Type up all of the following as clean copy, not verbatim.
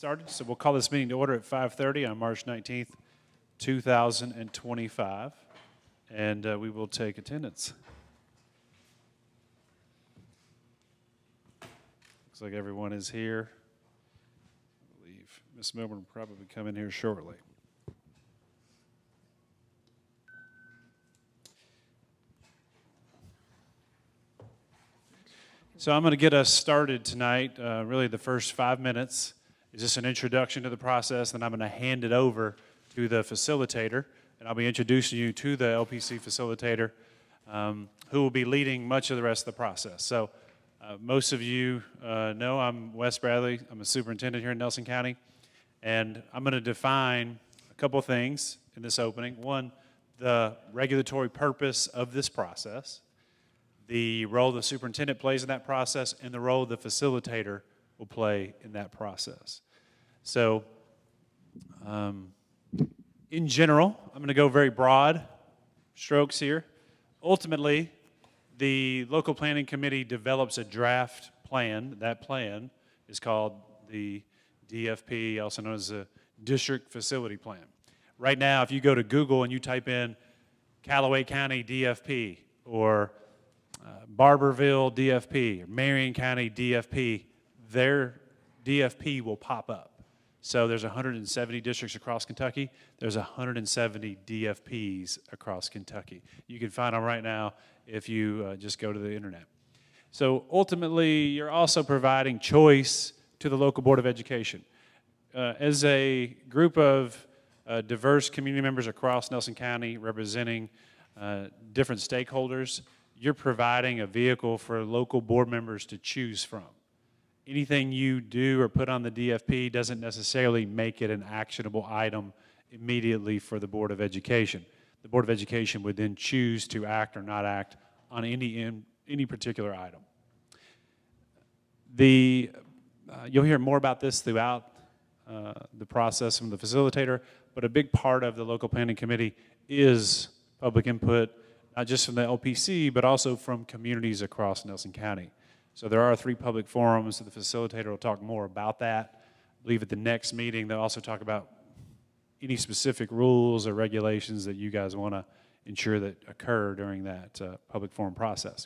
started. So we'll call this meeting to order at 5:30 on March 19th, 2025, and we will take attendance. Looks like everyone is here. I believe Ms. Milburn will probably come in here shortly. So I'm going to get us started tonight. Really the first 5 minutes is just an introduction to the process, then I'm going to hand it over to the facilitator, and I'll be introducing you to the LPC facilitator who will be leading much of the rest of the process. So most of you know I'm Wes Bradley. I'm a superintendent here in Nelson County, and I'm going to define a couple things in this opening. One, the regulatory purpose of this process, the role the superintendent plays in that process, and the role the facilitator will play in that process. So, in general, I'm going to go very broad strokes here. Ultimately, the local planning committee develops a draft plan. That plan is called the DFP, also known as the District Facility Plan. Right now, if you go to Google and you type in Callaway County DFP or Barberville DFP, or Marion County DFP, their DFP will pop up. So there's 170 districts across Kentucky. There's 170 DFPs across Kentucky. You can find them right now if you just go to the internet. So ultimately, you're also providing choice to the local Board of Education. As a group of diverse community members across Nelson County representing different stakeholders, you're providing a vehicle for local board members to choose from. Anything you do or put on the DFP doesn't necessarily make it an actionable item immediately for the Board of Education. The Board of Education would then choose to act or not act on any particular item. You'll hear more about this throughout the process from the facilitator, but a big part of the local planning committee is public input, not just from the LPC, but also from communities across Nelson County. So there are 3 public forums, and the facilitator will talk more about that. I believe at the next meeting, they'll also talk about any specific rules or regulations that you guys want to ensure that occur during that public forum process.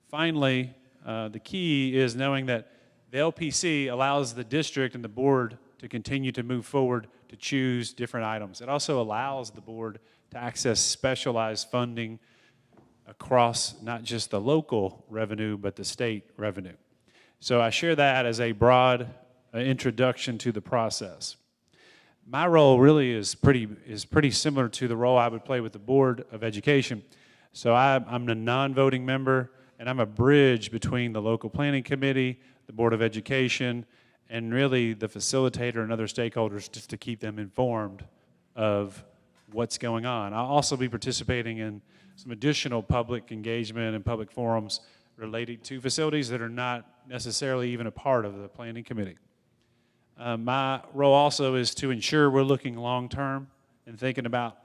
Finally, the key is knowing that the LPC allows the district and the board to continue to move forward to choose different items. It also allows the board to access specialized funding across not just the local revenue, but the state revenue. So I share that as a broad introduction to the process. My role really is pretty similar to the role I would play with the Board of Education. So I'm a non-voting member, and I'm a bridge between the local planning committee, the Board of Education, and really the facilitator and other stakeholders, just to keep them informed of what's going on. I'll also be participating in some additional public engagement and public forums related to facilities that are not necessarily even a part of the planning committee. My role also is to ensure we're looking long-term and thinking about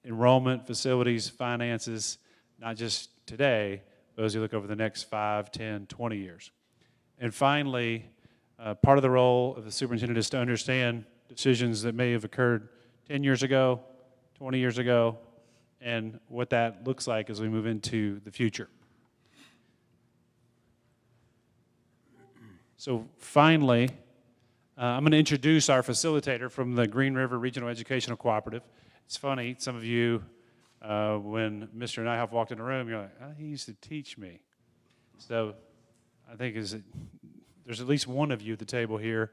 enrollment, facilities, finances, not just today, but as you look over the next 5, 10, 20 years. And finally, part of the role of the superintendent is to understand decisions that may have occurred 10 years ago, 20 years ago, and what that looks like as we move into the future. So finally, I'm going to introduce our facilitator from the Green River Regional Educational Cooperative. It's funny, some of you, when Mr. Nyhoff walked in the room, you're like, oh, he used to teach me. So I think there's at least one of you at the table here.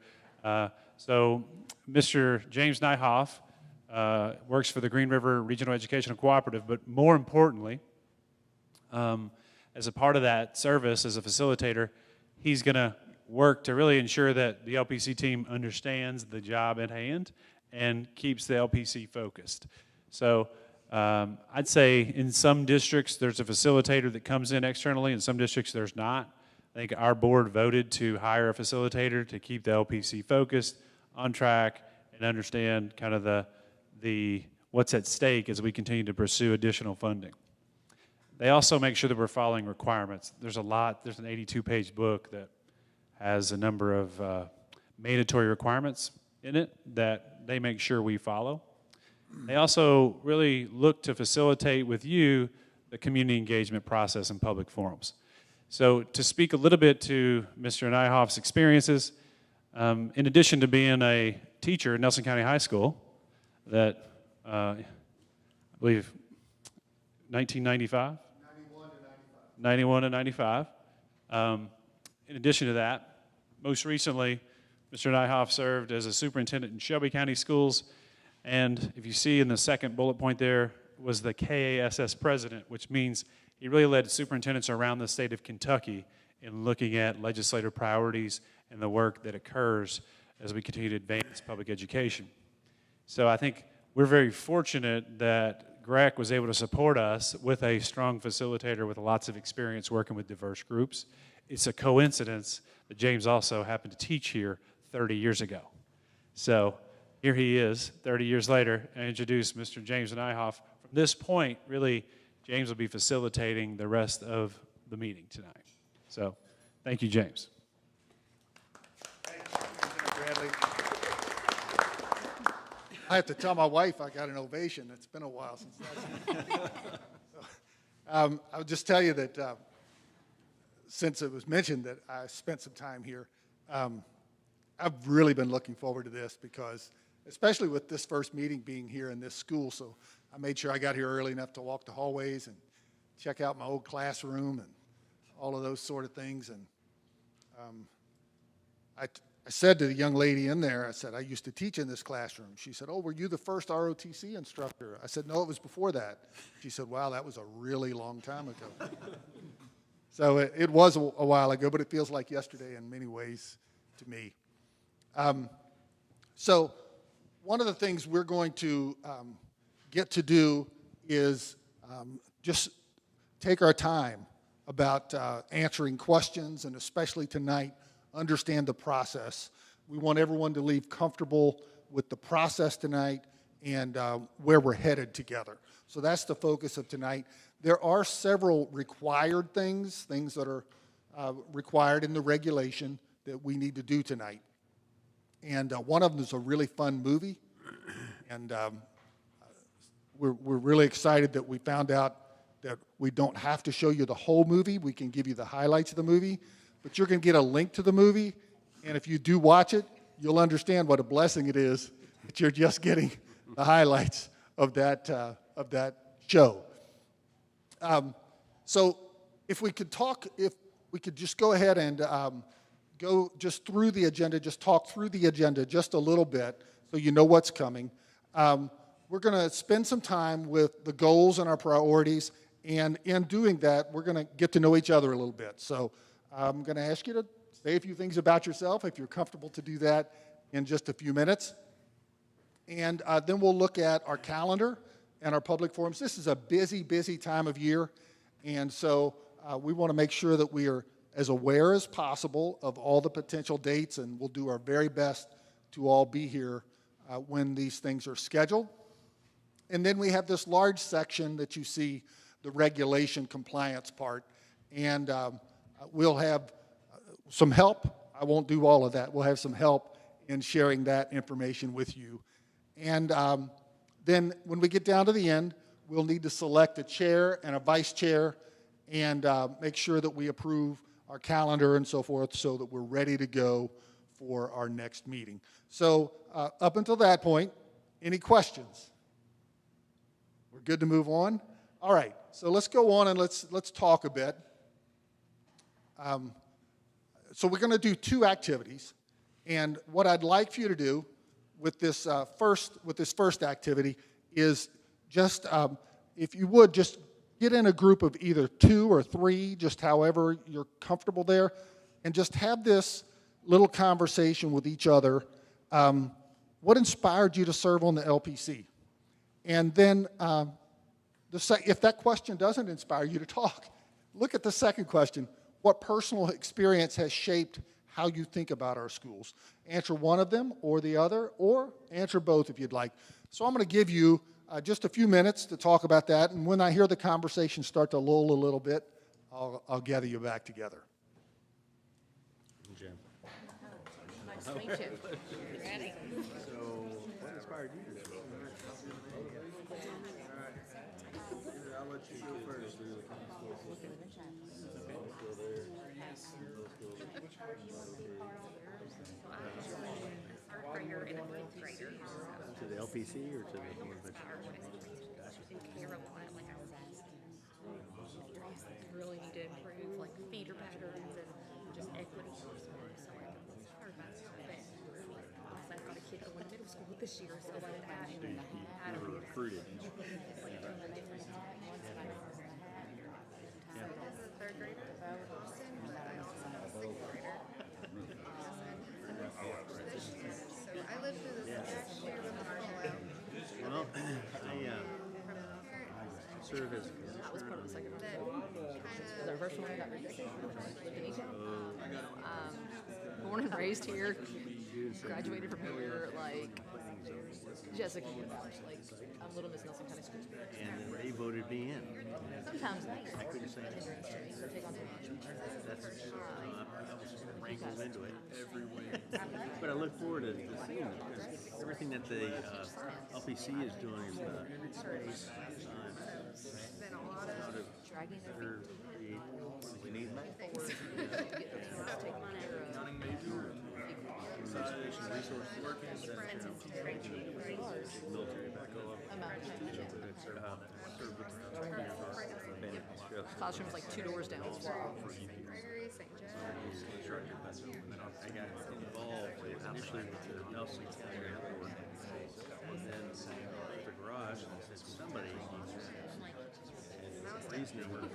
So Mr. James Nyhoff works for the Green River Regional Educational Cooperative, but more importantly, as a part of that service as a facilitator, he's going to work to really ensure that the LPC team understands the job at hand and keeps the LPC focused. So I'd say in some districts there's a facilitator that comes in externally, in some districts there's not. I think our board voted to hire a facilitator to keep the LPC focused, on track, and understand kind of the what's at stake as we continue to pursue additional funding. They also make sure that we're following requirements. There's an 82-page book that has a number of mandatory requirements in it that they make sure we follow. They also really look to facilitate with you the community engagement process in public forums. So to speak a little bit to Mr. Nyhoff's experiences, in addition to being a teacher at Nelson County High School that I believe 1995? 91 to 95. In addition to that, most recently, Mr. Nyhoff served as a superintendent in Shelby County Schools, and if you see in the second bullet point there, was the KASS president, which means he really led superintendents around the state of Kentucky in looking at legislative priorities and the work that occurs as we continue to advance public education. So I think we're very fortunate that Greg was able to support us with a strong facilitator with lots of experience working with diverse groups. It's a coincidence that James also happened to teach here 30 years ago. So here he is 30 years later, and I introduce Mr. James Nyhoff. From this point, really, James will be facilitating the rest of the meeting tonight. So thank you, James. Bradley. I have to tell my wife I got an ovation. It's been a while since that's I would just tell you that since it was mentioned that I spent some time here, I've really been looking forward to this because, especially with this first meeting being here in this school, so I made sure I got here early enough to walk the hallways and check out my old classroom and all of those sort of things. And I said to the young lady in there, I said, I used to teach in this classroom. She said, oh, were you the first ROTC instructor? I said, no, it was before that. She said, wow, that was a really long time ago. So it was a while ago, but it feels like yesterday in many ways to me. So one of the things we're going to get to do is just take our time about answering questions, and especially tonight, understand the process. We want everyone to leave comfortable with the process tonight and where we're headed together. So that's the focus of tonight. There are several required things that are required in the regulation that we need to do tonight. And one of them is a really fun movie. And we're really excited that we found out that we don't have to show you the whole movie. We can give you the highlights of the movie. But you're going to get a link to the movie. And if you do watch it, you'll understand what a blessing it is that you're just getting the highlights of that show. So if we could just go ahead and go just through the agenda, just talk through the agenda just a little bit so you know what's coming. We're going to spend some time with the goals and our priorities, and in doing that, we're going to get to know each other a little bit. So I'm going to ask you to say a few things about yourself, if you're comfortable to do that in just a few minutes. And then we'll look at our calendar and our public forums. This is a busy, busy time of year, and so we want to make sure that we are as aware as possible of all the potential dates, and we'll do our very best to all be here when these things are scheduled. And then we have this large section that you see, the regulation compliance part, and we'll have some help. I won't do all of that. We'll have some help in sharing that information with you. And then when we get down to the end, we'll need to select a chair and a vice chair and make sure that we approve our calendar and so forth so that we're ready to go for our next meeting. So up until that point, any questions? We're good to move on? All right, so let's go on and let's talk a bit. So we're going to do two activities, and what I'd like for you to do with this first activity is just, if you would, just get in a group of either 2 or 3, just however you're comfortable there, and just have this little conversation with each other. What inspired you to serve on the LPC? And then if that question doesn't inspire you to talk, look at the second question. What personal experience has shaped how you think about our schools? Answer one of them or the other, or answer both if you'd like. So I'm going to give you just a few minutes to talk about that, and when I hear the conversation start to lull a little bit, I'll gather you back together. to meet you. Ready? So, what inspired you to do it? I'll let you go first. Third grader and a fifth grader. To the LPC or to the In Carolina, like I was really need to improve like feeder patterns and just equity. So everybody's but I've got a kid going to middle school this year, so like that and how to recruited? third grader, Austin, but I also have a sixth grader. So I lived through this exact year with the fallout. Well, I serve as That was part of the second one. That The first one I got lived in East born and raised here, graduated from here, like Jessica, like I'm Little Miss Nelson County School. and they voted me in. Sometimes I couldn't say take on too much. that's I was wrangled into it. But I look forward to seeing it because everything that the LPC is doing is been a lot of Dragging their better create. We need things. conservation resources. Military background. Classroom's like 2 doors down. Gregory, St. Joe. I got involved initially with the Nelson County Airport, and then the garage, and I said, somebody needs reason to work.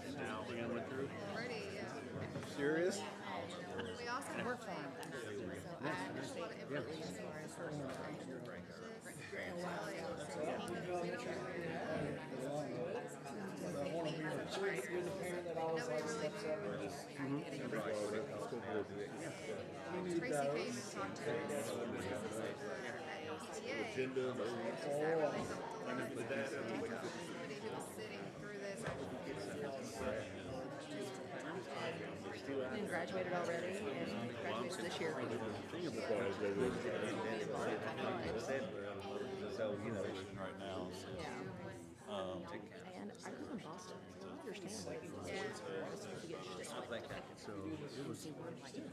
And now I went through. Already, yeah. Serious? We also work for them. There's a lot of input as far as Tracy came and talked to us at PTA. That really helped. Somebody who was sitting through this. And graduated already, and graduates this year. Right now. And I grew up in Boston, so I understand why people to get shit like that. So it was some questions.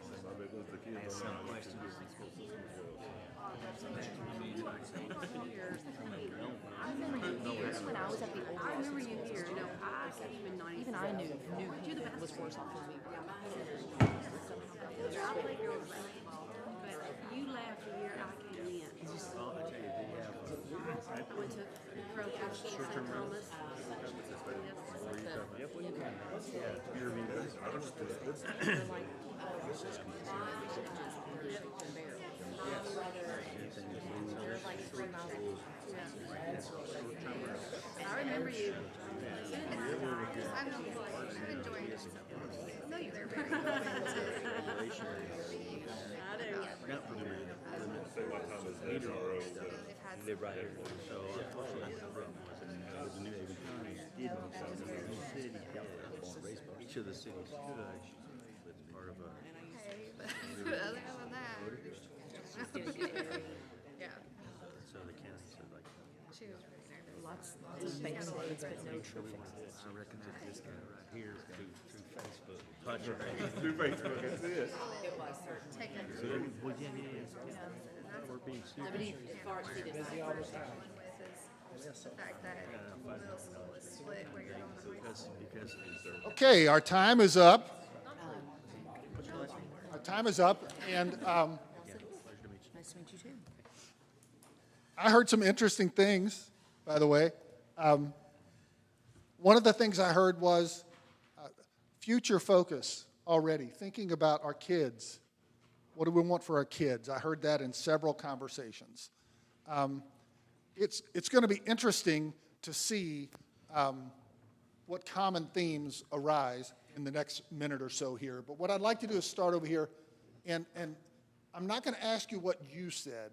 I remember you here when I was at the old. I remember you here. You know, even I knew you was worse off than we were. I played girls basketball, but you left the year I came in. Well, I tell you, they have I went to pro coach St. Thomas. I remember you. I've enjoyed it. No, you there. not for the live right here. So unfortunately, the problem was that the new Haven County did themselves in their own city. Each of the cities could, but part of a. Okay, but other than that, yeah, So the county said like. she was really nervous. Lots of band-aids, but no true fixes. I reckon that this guy right here is through Facebook. Touch it. Through Facebook, that's it. Taken. Well, yeah. We're being super. Nobody far exceeded my The fact that middle school is split where you're going to high school. Because Okay, our time is up. Our time is up, and Nice to meet you too. I heard some interesting things, by the way. One of the things I heard was future focus already, thinking about our kids. What do we want for our kids? I heard that in several conversations. It's going to be interesting to see what common themes arise in the next minute or so here. But what I'd like to do is start over here, and I'm not going to ask you what you said.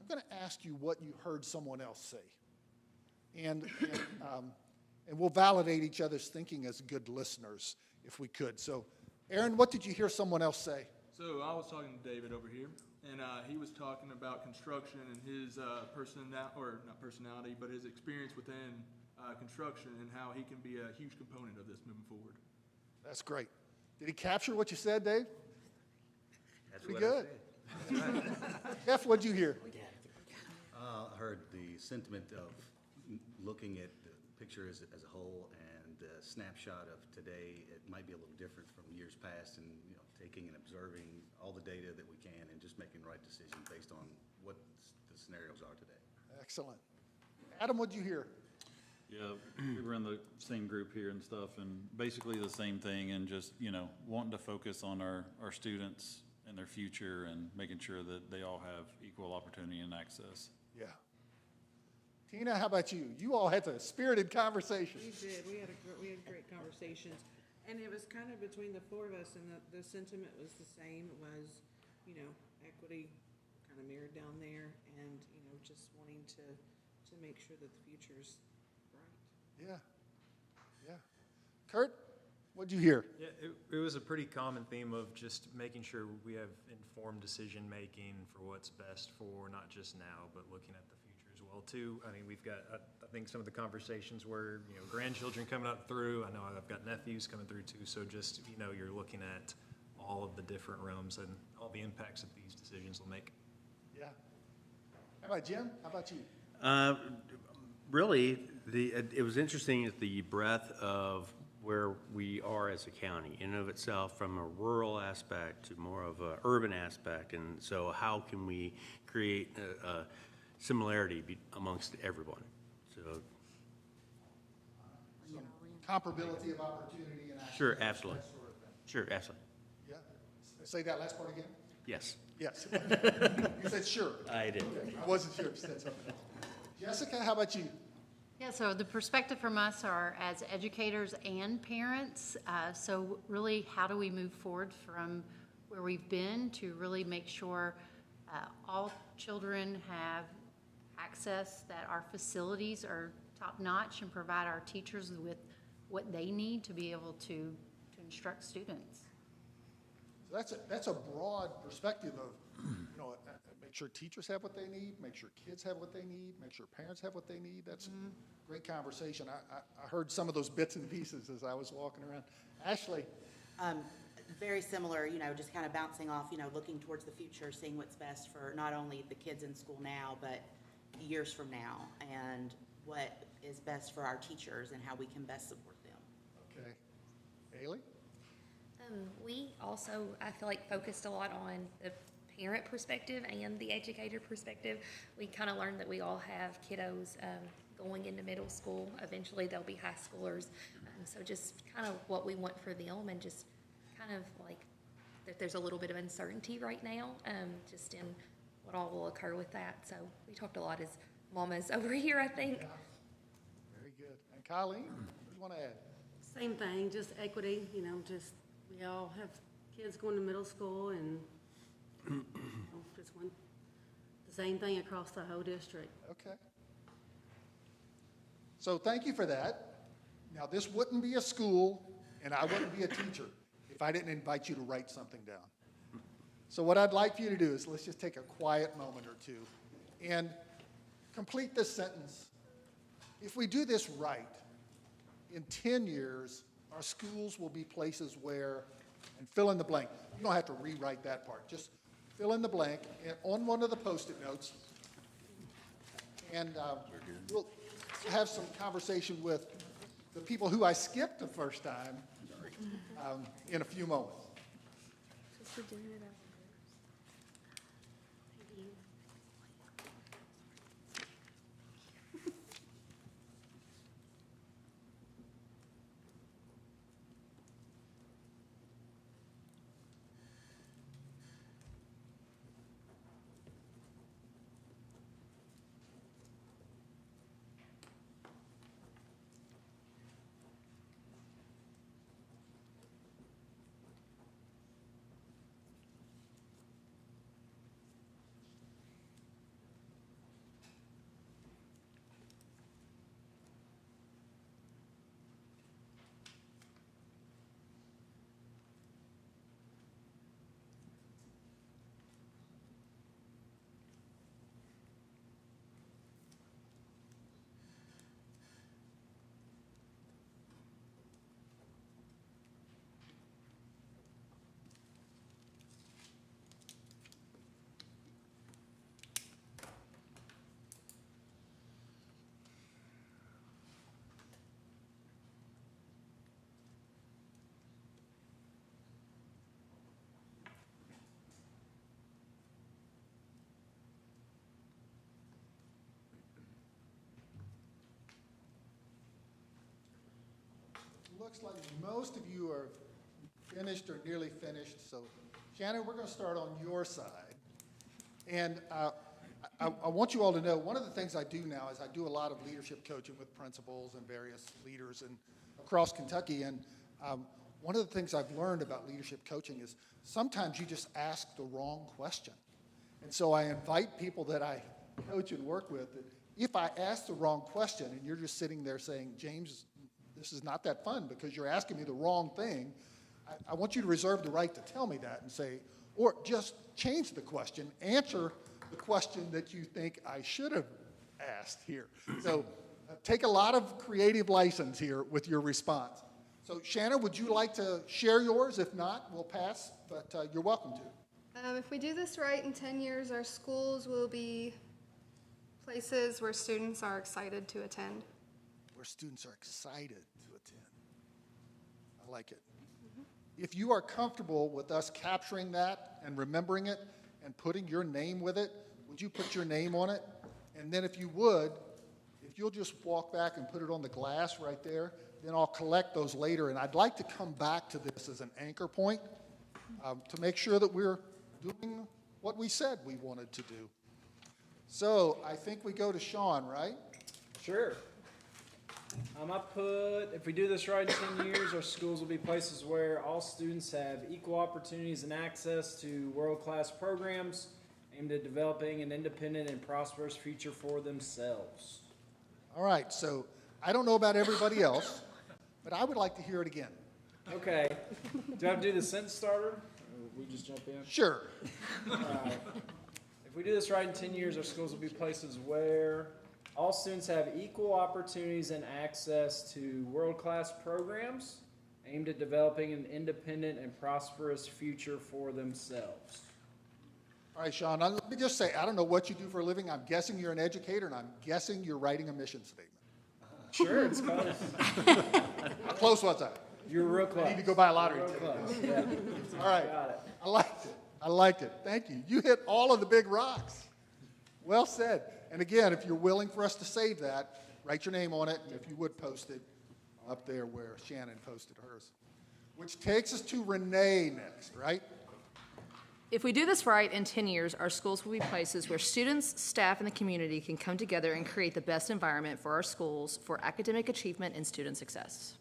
I'm going to ask you what you heard someone else say. And we'll validate each other's thinking as good listeners, if we could. So, Aaron, what did you hear someone else say? So I was talking to David over here, and he was talking about construction and his not personality, but his experience within construction and how he can be a huge component of this moving forward. That's great. Did he capture what you said, Dave? That's Pretty what good. I said. Jeff, what'd you hear? I heard the sentiment of looking at the picture as a whole and the snapshot of today. It might be a little different from years past, and taking and observing all the data that we can and just making the right decision based on what the scenarios are today. Excellent. Adam, what'd you hear? Yeah, we were in the same group here and stuff, and basically the same thing, and just, wanting to focus on our students and their future and making sure that they all have equal opportunity and access. Yeah. Tina, how about you? You all had a spirited conversation. We did. We had great conversations. And it was kind of between the four of us, and the sentiment was the same. It was, equity kind of mirrored down there, and, just wanting to make sure that the future's bright. Yeah. Yeah. Kurt, what'd you hear? Yeah, it was a pretty common theme of just making sure we have informed decision-making for what's best for not just now, but looking at the future as well, too. I mean, we've got, I think some of the conversations where, grandchildren coming up through. I know I've got nephews coming through, too. So just, you're looking at all of the different realms and all the impacts that these decisions will make. Yeah. How about Jim? How about you? Really, it was interesting at the breadth of where we are as a county in and of itself, from a rural aspect to more of an urban aspect. And so how can we create a similarity amongst everyone? So Comparability of opportunity and action. sure, absolutely. That sort of thing. Sure, absolutely. Yeah. Say that last part again? Yes, Yes. You said sure. I did. Okay. I wasn't sure if you said something else. Jessica, how about you? Yeah, so the perspective from us are as educators and parents. So really, how do we move forward from where we've been to really make sure all children have access, that our facilities are top-notch, and provide our teachers with what they need to be able to instruct students? So that's a broad perspective of, make sure teachers have what they need, make sure kids have what they need, make sure parents have what they need. That's a great conversation. I heard some of those bits and pieces as I was walking around. Ashley? Very similar, just kind of bouncing off, looking towards the future, seeing what's best for not only the kids in school now, but years from now, and what is best for our teachers and how we can best support them. Okay. Haley? We also, I feel like, focused a lot on the parent perspective and the educator perspective. We kind of learned that we all have kiddos going into middle school. Eventually they'll be high schoolers. So just kind of what we want for them, and just kind of like that there's a little bit of uncertainty right now, just in what all will occur with that. So we talked a lot as mamas over here, I think. Yeah. Very good. And Colleen, what do you want to add? Same thing, just equity, just we all have kids going to middle school, and just the same thing across the whole district. Okay. So thank you for that. Now, this wouldn't be a school, and I wouldn't be a teacher if I didn't invite you to write something down. So what I'd like for you to do is let's just take a quiet moment or two and complete this sentence. If we do this right, in 10 years, our schools will be places where, and fill in the blank. You don't have to rewrite that part. Just fill in the blank and on one of the Post-it notes. And we'll have some conversation with the people who I skipped the first time in a few moments. looks like most of you are finished or nearly finished. So, Shannon, we're going to start on your side. And I want you all to know, one of the things I do now is I do a lot of leadership coaching with principals and various leaders across Kentucky. And one of the things I've learned about leadership coaching is sometimes you just ask the wrong question. And so I invite people that I coach and work with that if I ask the wrong question and you're just sitting there saying, James, this is not that fun because you're asking me the wrong thing, I want you to reserve the right to tell me that and say, or just change the question, answer the question that you think I should have asked here. So take a lot of creative license here with your response. So Shannon, would you like to share yours? If not, we'll pass, but you're welcome to. If we do this right, in 10 years, our schools will be places where students are excited to attend. Where students are excited to attend. I like it. If you are comfortable with us capturing that and remembering it and putting your name with it, would you put your name on it? And then if you would, if you'll just walk back and put it on the glass right there, then I'll collect those later. And I'd like to come back to this as an anchor point to make sure that we're doing what we said we wanted to do. So I think we go to Sean, right? Sure. I put, if we do this right in 10 years, our schools will be places where all students have equal opportunities and access to world-class programs aimed at developing an independent and prosperous future for themselves. All right, so I don't know about everybody else, but I would like to hear it again. Okay. Do I have to do the sentence starter? Or we just jump in? Sure. All right. If we do this right in 10 years, our schools will be places where all students have equal opportunities and access to world-class programs aimed at developing an independent and prosperous future for themselves. All right, Sean, let me just say, I don't know what you do for a living. I'm guessing you're an educator, and I'm guessing you're writing a mission statement. Sure, it's close. How close was I? You're real close. I need to go buy a lottery Real ticket. close, yeah. All right. Got it. I liked it. I liked it. Thank you. You hit all of the big rocks. Well said. And again, if you're willing for us to save that, write your name on it, and if you would post it up there where Shannon posted hers. Which takes us to Renee next, right? If we do this right, in 10 years, our schools will be places where students, staff, and the community can come together and create the best environment for our schools for academic achievement and student success.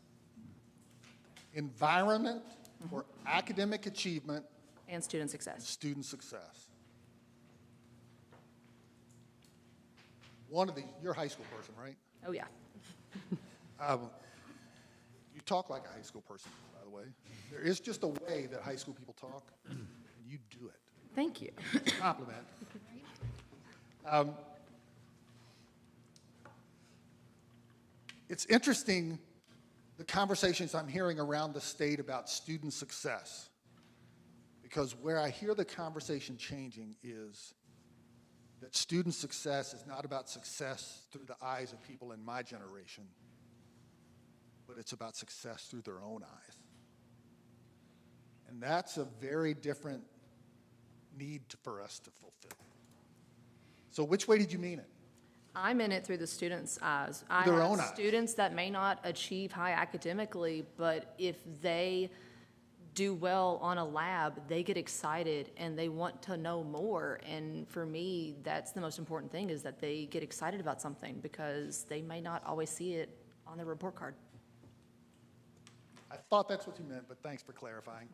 Environment for academic achievement And student success. student success. One of these, you're a high school person, right? Oh, yeah. You talk like a high school person, by the way. There is just a way that high school people talk, and you do it. Thank you. Compliment. It's interesting, the conversations I'm hearing around the state about student success, because where I hear the conversation changing is that student success is not about success through the eyes of people in my generation, but it's about success through their own eyes. And that's a very different need for us to fulfill. So which way did you mean it? I'm in it through the students' eyes. I Their have own eyes. students that may not achieve high academically, but if they do well on a lab, they get excited and they want to know more. And for me, that's the most important thing, is that they get excited about something because they may not always see it on their report card. I thought that's what you meant, but thanks for clarifying.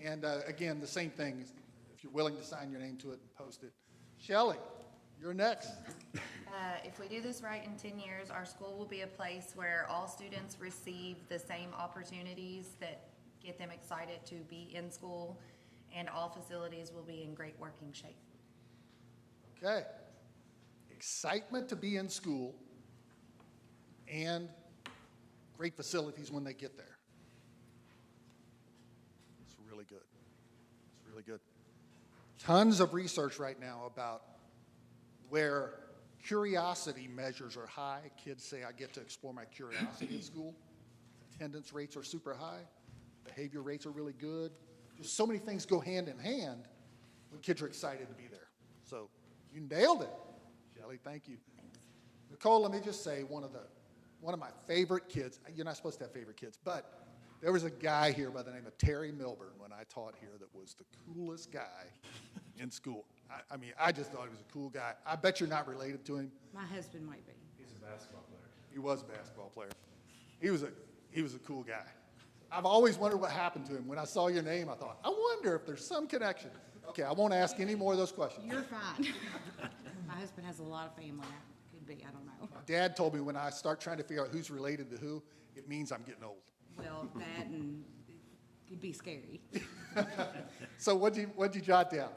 And again, the same thing, if you're willing to sign your name to it and post it. Shelley, you're next. If we do this right in 10 years, our school will be a place where all students receive the same opportunities that get them excited to be in school, and all facilities will be in great working shape. Okay. Excitement to be in school and great facilities when they get there. It's really good. It's really good. Tons of research right now about where curiosity measures are high. Kids say, I get to explore my curiosity in school. Attendance rates are super high. Behavior rates are really good. Just so many things go hand in hand when kids are excited to be there. So you nailed it, Shelley. Thank you. Nicole, let me just say, one of the one of my favorite kids. You're not supposed to have favorite kids, but there was a guy here by the name of Terry Milburn when I taught here that was the coolest guy in school. I mean, I just thought he was a cool guy. I bet you're not related to him. My husband might be. He's a basketball player. He was a basketball player. He was a cool guy. I've always wondered what happened to him. When I saw your name, I thought, I wonder if there's some connection. Okay, I won't ask any more of those questions. You're fine. My husband has a lot of family. Could be, I don't know. My dad told me when I start trying to figure out who's related to who, it means I'm getting old. Well, that and it could be scary. So what'd you jot down?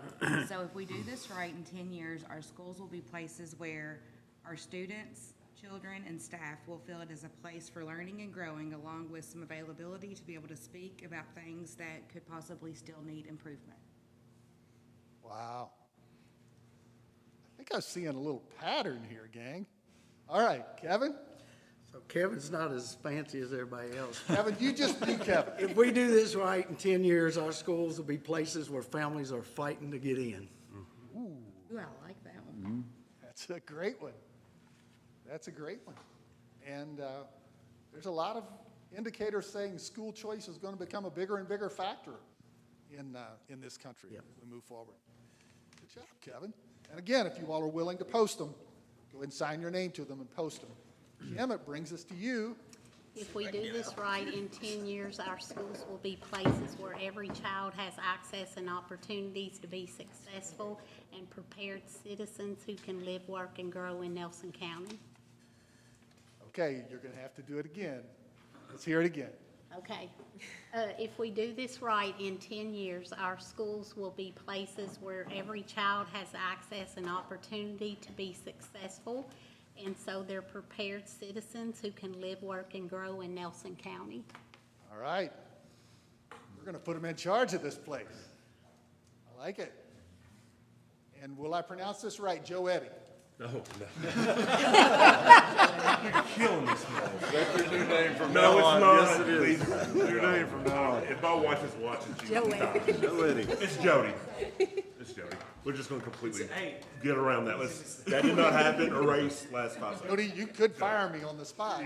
So if we do this right, in 10 years, our schools will be places where our students, children, and staff will feel it as a place for learning and growing, along with some availability to be able to speak about things that could possibly still need improvement. Wow. I think I'm seeing a little pattern here, gang. All right, Kevin? So Kevin's not as fancy as everybody else. Kevin, you just be Kevin. If we do this right, in 10 years, our schools will be places where families are fighting to get in. Ooh, Ooh, I like that one. that's a great one. That's a great one. And there's a lot of indicators saying school choice is going to become a bigger and bigger factor in this country as we move forward. Good job, Kevin. And again, if you all are willing to post them, go ahead and sign your name to them and post them. Jim, it brings us to you. If we do this right, in 10 years, our schools will be places where every child has access and opportunities to be successful and prepared citizens who can live, work, and grow in Nelson County. Okay, you're going to have to do it again. Let's hear it again. Okay. If we do this right, in 10 years, our schools will be places where every child has access and opportunity to be successful, and so they're prepared citizens who can live, work, and grow in Nelson County. All right. We're going to put them in charge of this place. I like it. And will I pronounce this right? Joe Eddy. No, no. You're killing this man. That's your new name from No, now it's on. not. Yes, it is. Please. Your name from now on. If my wife is watching, she Joe will Eddy. Joe Eddy. It's Jody. It's Jody. We're just going to completely get around that. That did not happen. Erase last 5 seconds. Jody, you could fire me on the spot.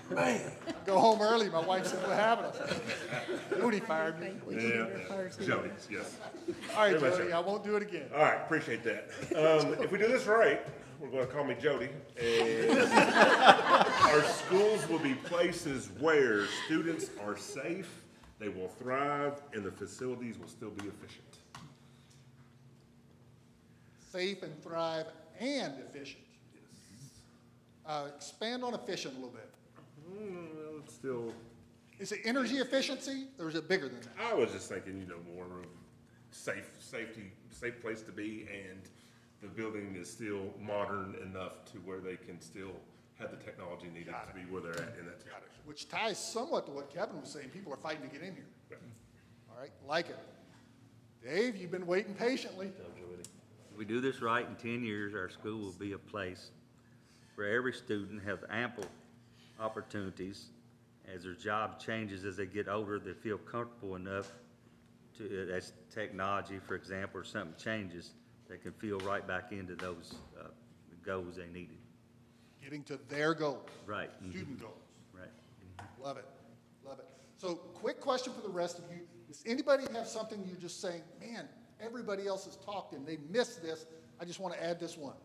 Man. Go home early. My wife said, what happened? I said, Jody fired me. Yeah, Jody, yes. All right, Very much Jody, so. I won't do it again. All right, appreciate that. If we do this right, we're going to call me Jody. And our schools will be places where students are safe, they will thrive, and the facilities will still be efficient. Safe and thrive and efficient. Expand on efficient a little bit. Well, it's still. Is it energy efficiency or is it bigger than that? I was just thinking, more of safe place to be, and the building is still modern enough to where they can still have the technology needed to be where they're at in that situation. Which ties somewhat to what Kevin was saying. People are fighting to get in here. Yeah. All right, like it. Dave, you've been waiting patiently. If we do this right, in 10 years, our school will be a place where every student has ample opportunities. As their job changes as they get older, they feel comfortable enough to, as technology, for example, or something changes, they can feel right back into those goals they needed. Getting to their goals. Right. Student goals. Right. Love it. Love it. So quick question for the rest of you. Does anybody have something you're just saying, man, everybody else has talked and they missed this. I just want to add this one.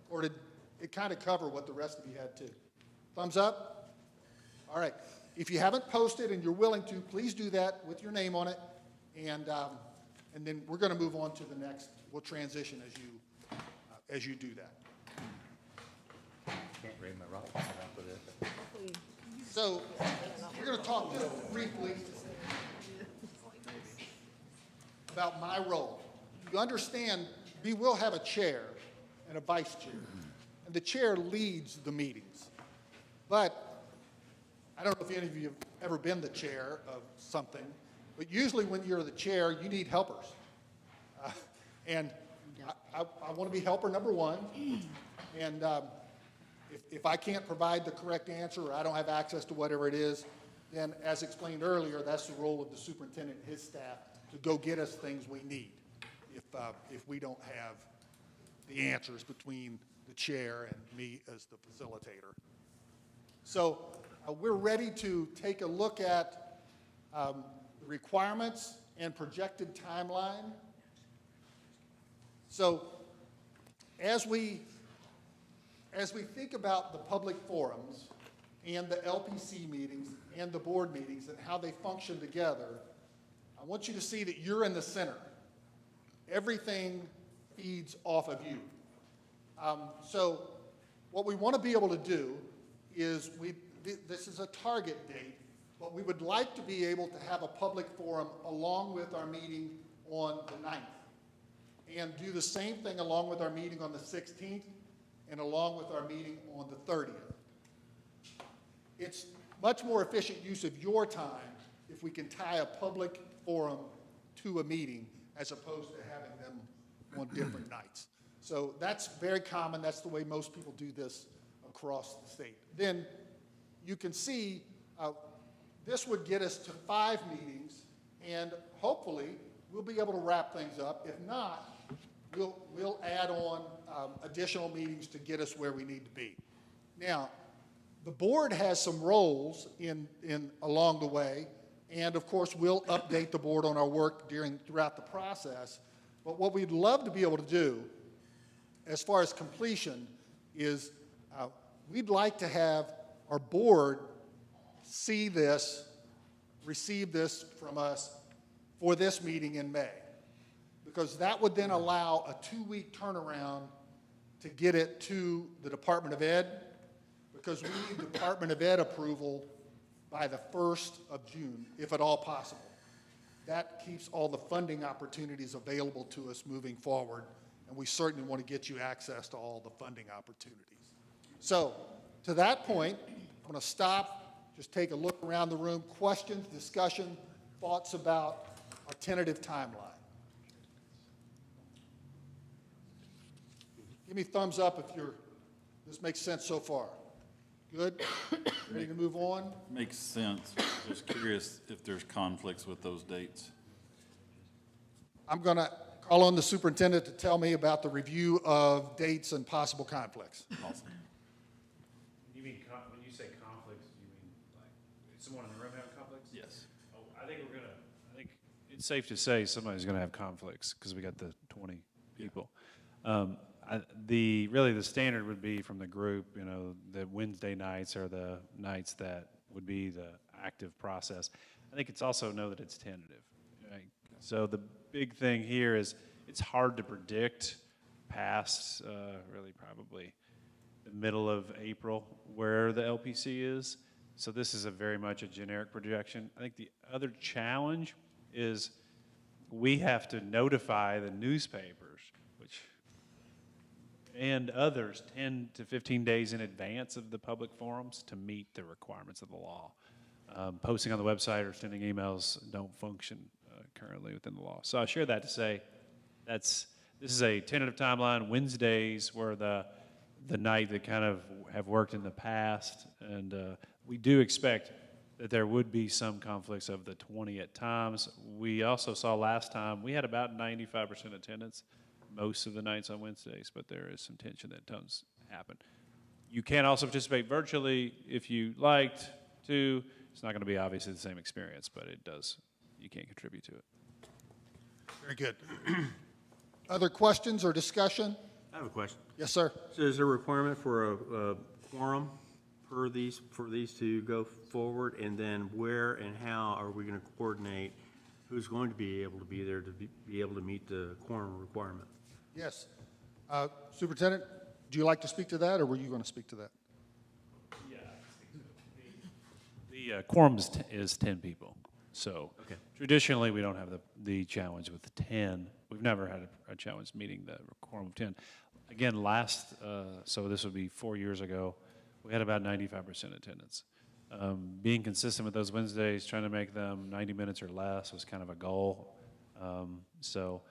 Or did it kind of cover what the rest of you had too? Thumbs up? All right. If you haven't posted and you're willing to, please do that with your name on it. And then we're going to move on to the next. We'll transition as you do that. Can't read my writing. So we're going to talk just briefly about my role. You understand, we will have a chair and a vice chair, and the chair leads the meetings. But I don't know if any of you have ever been the chair of something, but usually when you're the chair, you need helpers. And I want to be helper number one. And if I can't provide the correct answer or I don't have access to whatever it is, then as explained earlier, that's the role of the superintendent and his staff to go get us things we need if we don't have the answers between the chair and me as the facilitator. So we're ready to take a look at the requirements and projected timeline. So as we think about the public forums and the LPC meetings and the board meetings and how they function together, I want you to see that you're in the center. Everything feeds off of you. So what we want to be able to do is, this is a target date, but we would like to be able to have a public forum along with our meeting on the 9th. And do the same thing along with our meeting on the 16th and along with our meeting on the 30th. It's much more efficient use of your time if we can tie a public forum to a meeting as opposed to having them on different nights. So that's very common. That's the way most people do this across the state. Then you can see this would get us to 5 meetings, and hopefully we'll be able to wrap things up. If not, we'll add on additional meetings to get us where we need to be. Now, the board has some roles in along the way, and of course we'll update the board on our work throughout the process. But what we'd love to be able to do, as far as completion, is we'd like to have our board see this, receive this from us for this meeting in May, because that would then allow a 2-week turnaround to get it to the Department of Ed, because we need Department of Ed approval by the 1st of June, if at all possible. That keeps all the funding opportunities available to us moving forward, and we certainly want to get you access to all the funding opportunities. So, to that point, I'm going to stop, just take a look around the room, questions, discussion, thoughts about our tentative timeline. Give me a thumbs up if this makes sense so far. Good? Ready to move on? Makes sense. Just curious if there's conflicts with those dates. I'm going to call on the superintendent to tell me about the review of dates and possible conflicts. Awesome. You mean, when you say conflicts, do you mean like someone in the room having conflicts? Yes. Oh, I think it's safe to say somebody's going to have conflicts because we got the 20 people. Really the standard would be from the group, the Wednesday nights are the nights that would be the active process. I think it's also know that it's tentative. Right? So the big thing here is it's hard to predict past really probably the middle of April where the LPC is. So this is very much a generic projection. I think the other challenge is we have to notify the newspapers, and others 10 to 15 days in advance of the public forums to meet the requirements of the law. Posting on the website or sending emails don't function currently within the law. So I share that to say this is a tentative timeline. Wednesdays were the night that kind of have worked in the past, and we do expect that there would be some conflicts of the 20 at times. We also saw last time we had about 95% attendance most of the nights on Wednesdays, but there is some tension that does happen. You can also participate virtually if you liked to. It's not going to be obviously the same experience, but you can contribute to it. Very good. Other questions or discussion? I have a question. Yes, sir. So is there a requirement for a quorum for these to go forward? And then where and how are we going to coordinate who's going to be able to be there to be able to meet the quorum requirement? Yes. Superintendent, do you like to speak to that, or were you going to speak to that? Yeah, the quorum is 10 people. So traditionally, we don't have the challenge with 10. We've never had a challenge meeting the quorum of 10. Again, so this would be 4 years ago, we had about 95% attendance. Being consistent with those Wednesdays, trying to make them 90 minutes or less was kind of a goal. So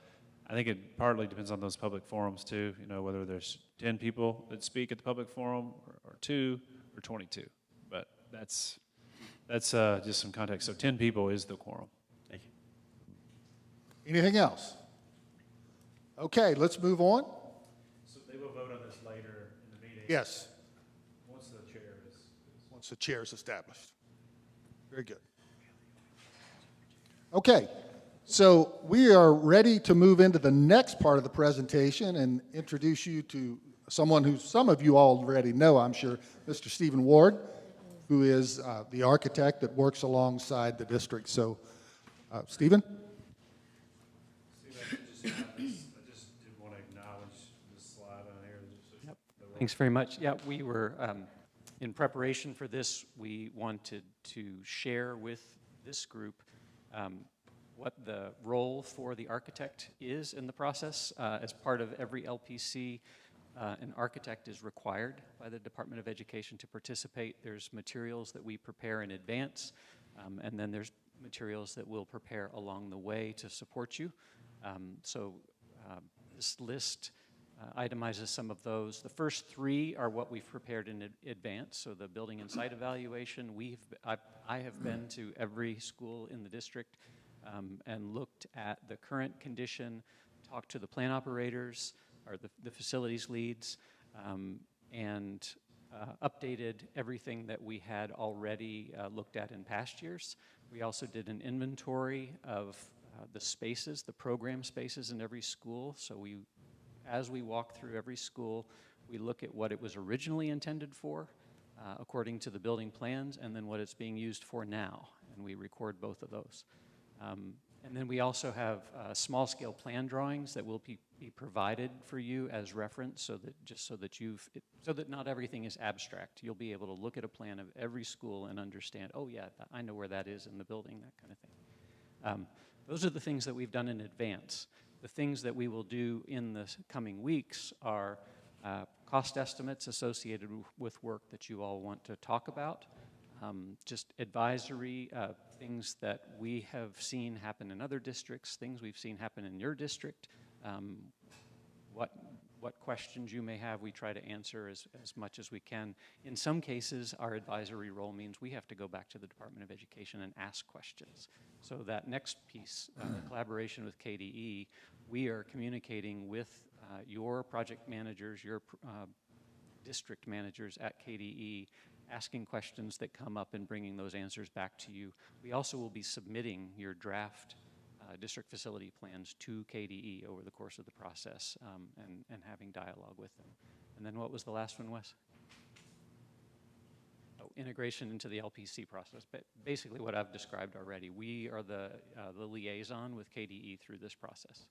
I think it partly depends on those public forums too, whether there's 10 people that speak at the public forum or 2 or 22. But that's just some context. So 10 people is the quorum. Thank you. Anything else? Okay, let's move on. So they will vote on this later in the meeting. Yes. Once the chair is once the chair is established. Very good. Okay, so we are ready to move into the next part of the presentation and introduce you to someone who some of you already know, I'm sure, Mr. Stephen Ward, who is the architect that works alongside the district. So, Stephen? I just did want to acknowledge this slide on here. Yep. Thanks very much. Yeah, we were, in preparation for this, we wanted to share with this group what the role for the architect is in the process. As part of every LPC, an architect is required by the Department of Education to participate. There's materials that we prepare in advance, and then there's materials that we'll prepare along the way to support you. This list itemizes some of those. The first three are what we've prepared in advance. So the building and site evaluation, I have been to every school in the district and looked at the current condition, talked to the plan operators or the facilities leads, and updated everything that we had already looked at in past years. We also did an inventory of the spaces, the program spaces in every school. So as we walk through every school, we look at what it was originally intended for, according to the building plans, and then what it's being used for now, and we record both of those. And then we also have small-scale plan drawings that will be provided for you as reference, so that not everything is abstract. You'll be able to look at a plan of every school and understand, oh yeah, I know where that is in the building, that kind of thing. Those are the things that we've done in advance. The things that we will do in the coming weeks are cost estimates associated with work that you all want to talk about, just advisory, things that we have seen happen in other districts, things we've seen happen in your district, what questions you may have, we try to answer as much as we can. In some cases, our advisory role means we have to go back to the Department of Education and ask questions. So that next piece, collaboration with KDE, we are communicating with your project managers, your district managers at KDE, asking questions that come up and bringing those answers back to you. We also will be submitting your draft district facility plans to KDE over the course of the process, and having dialogue with them. And then what was the last one, Wes? Oh, integration into the LPC process. But basically what I've described already. We are the liaison with KDE through this process.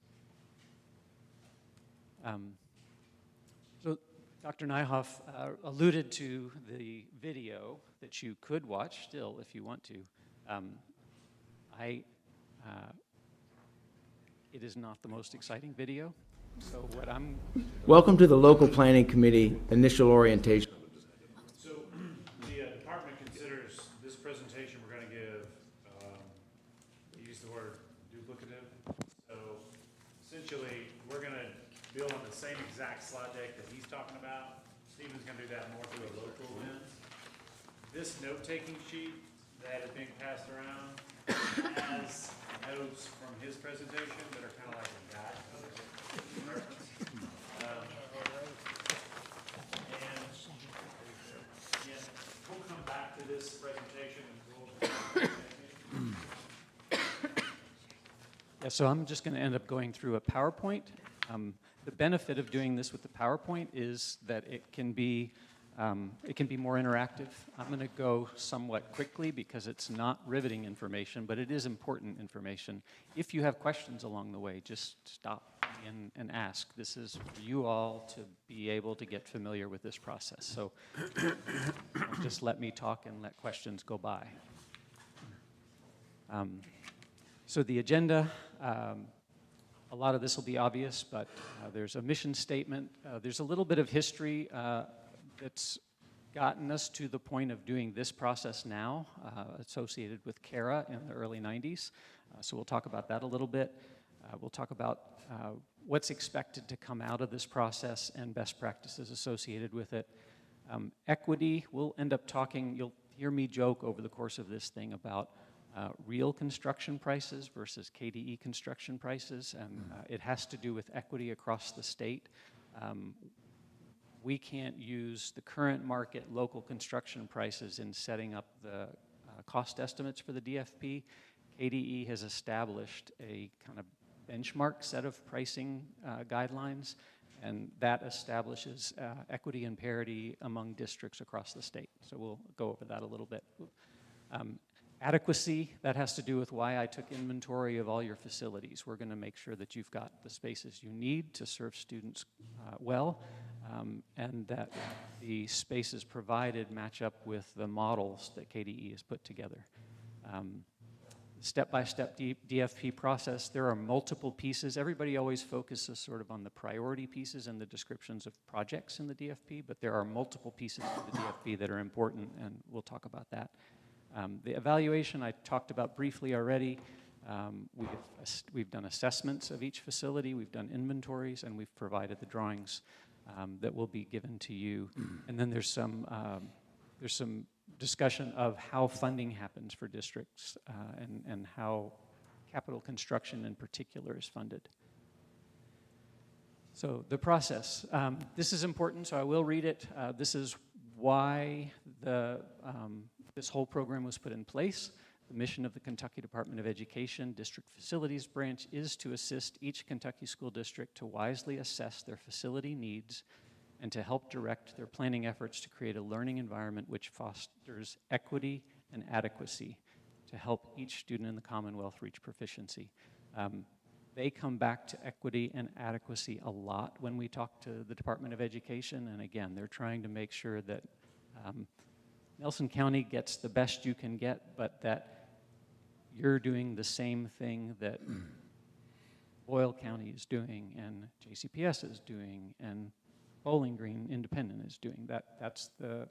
So Dr. Nyhoff alluded to the video that you could watch still if you want to. It is not the most exciting video, so what Welcome to the local planning committee initial orientation. So the department considers this presentation we're going to give, use the word duplicative. So essentially, we're going to build on the same exact slide deck that he's talking about. Stephen's going to do that more through a local lens. This note-taking sheet that is being passed around has notes from his presentation that are kind of like a guide reference. And we'll come back to this presentation and Yeah, so I'm just going to end up going through a PowerPoint. The benefit of doing this with the PowerPoint is that it can be more interactive. I'm going to go somewhat quickly because it's not riveting information, but it is important information. If you have questions along the way, just stop and ask. This is for you all to be able to get familiar with this process. So just let me talk and let questions go by. So the agenda, a lot of this will be obvious, but there's a mission statement. There's a little bit of history that's gotten us to the point of doing this process now, associated with CARA in the early 90s. So we'll talk about that a little bit. We'll talk about what's expected to come out of this process and best practices associated with it. Equity, we'll end up talking, you'll hear me joke over the course of this thing about real construction prices versus KDE construction prices, and it has to do with equity across the state. we can't use the current market local construction prices in setting up the cost estimates for the DFP. KDE has established a kind of benchmark set of pricing guidelines, and that establishes equity and parity among districts across the state. So we'll go over that a little bit. Adequacy, that has to do with why I took inventory of all your facilities. We're going to make sure that you've got the spaces you need to serve students well, and that the spaces provided match up with the models that KDE has put together. Step-by-step DFP process, there are multiple pieces. Everybody always focuses sort of on the priority pieces and the descriptions of projects in the DFP, but there are multiple pieces of the DFP that are important, and we'll talk about that. The evaluation I talked about briefly already. We've done assessments of each facility, we've done inventories, and we've provided the drawings that will be given to you. And then there's some discussion of how funding happens for districts and how capital construction in particular is funded. So the process. This is important, so I will read it. This is why this whole program was put in place. The mission of the Kentucky Department of Education District Facilities Branch is to assist each Kentucky school district to wisely assess their facility needs and to help direct their planning efforts to create a learning environment which fosters equity and adequacy to help each student in the Commonwealth reach proficiency. They come back to equity and adequacy a lot when we talk to the Department of Education, and again, they're trying to make sure that Nelson County gets the best you can get, but that you're doing the same thing that Boyle County is doing and JCPS is doing and Bowling Green Independent is doing. That's the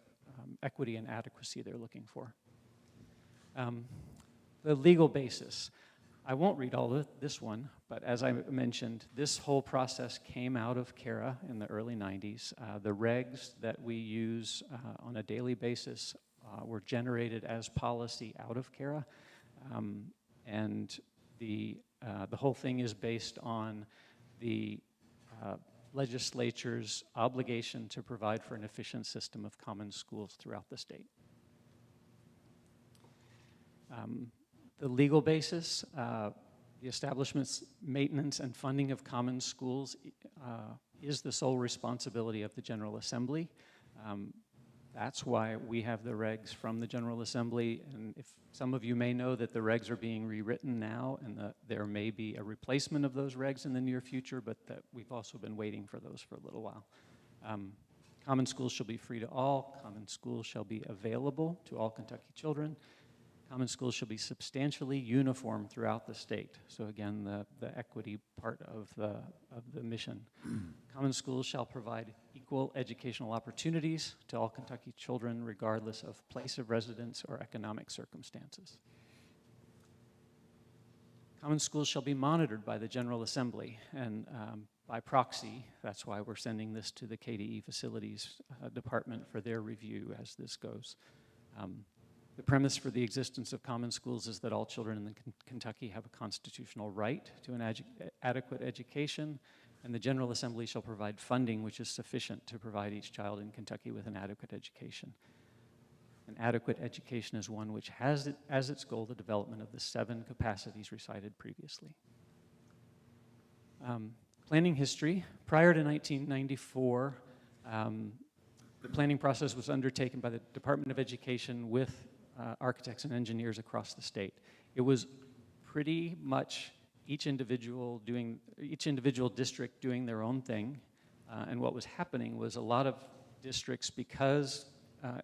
equity and adequacy they're looking for. The legal basis. I won't read all of this one, but as I mentioned, this whole process came out of CARA in the early 90s. The regs that we use on a daily basis were generated as policy out of CARA, and the whole thing is based on the legislature's obligation to provide for an efficient system of common schools throughout the state. The legal basis, the establishment's maintenance and funding of common schools is the sole responsibility of the General Assembly. That's why we have the regs from the General Assembly, and if some of you may know that the regs are being rewritten now and there may be a replacement of those regs in the near future, but that we've also been waiting for those for a little while. Common schools shall be free to all. Common schools shall be available to all Kentucky children. Common schools shall be substantially uniform throughout the state. So again, the equity part of the mission. Common schools shall provide equal educational opportunities to all Kentucky children, regardless of place of residence or economic circumstances. Common schools shall be monitored by the General Assembly and by proxy. That's why we're sending this to the KDE Facilities Department for their review as this goes. The premise for the existence of common schools is that all children in Kentucky have a constitutional right to an adequate education, and the General Assembly shall provide funding which is sufficient to provide each child in Kentucky with an adequate education. An adequate education is one which has as its goal the development of the 7 capacities recited previously. Planning history. Prior to 1994, the planning process was undertaken by the Department of Education with architects and engineers across the state. It was pretty much each individual district doing their own thing, and what was happening was a lot of districts, because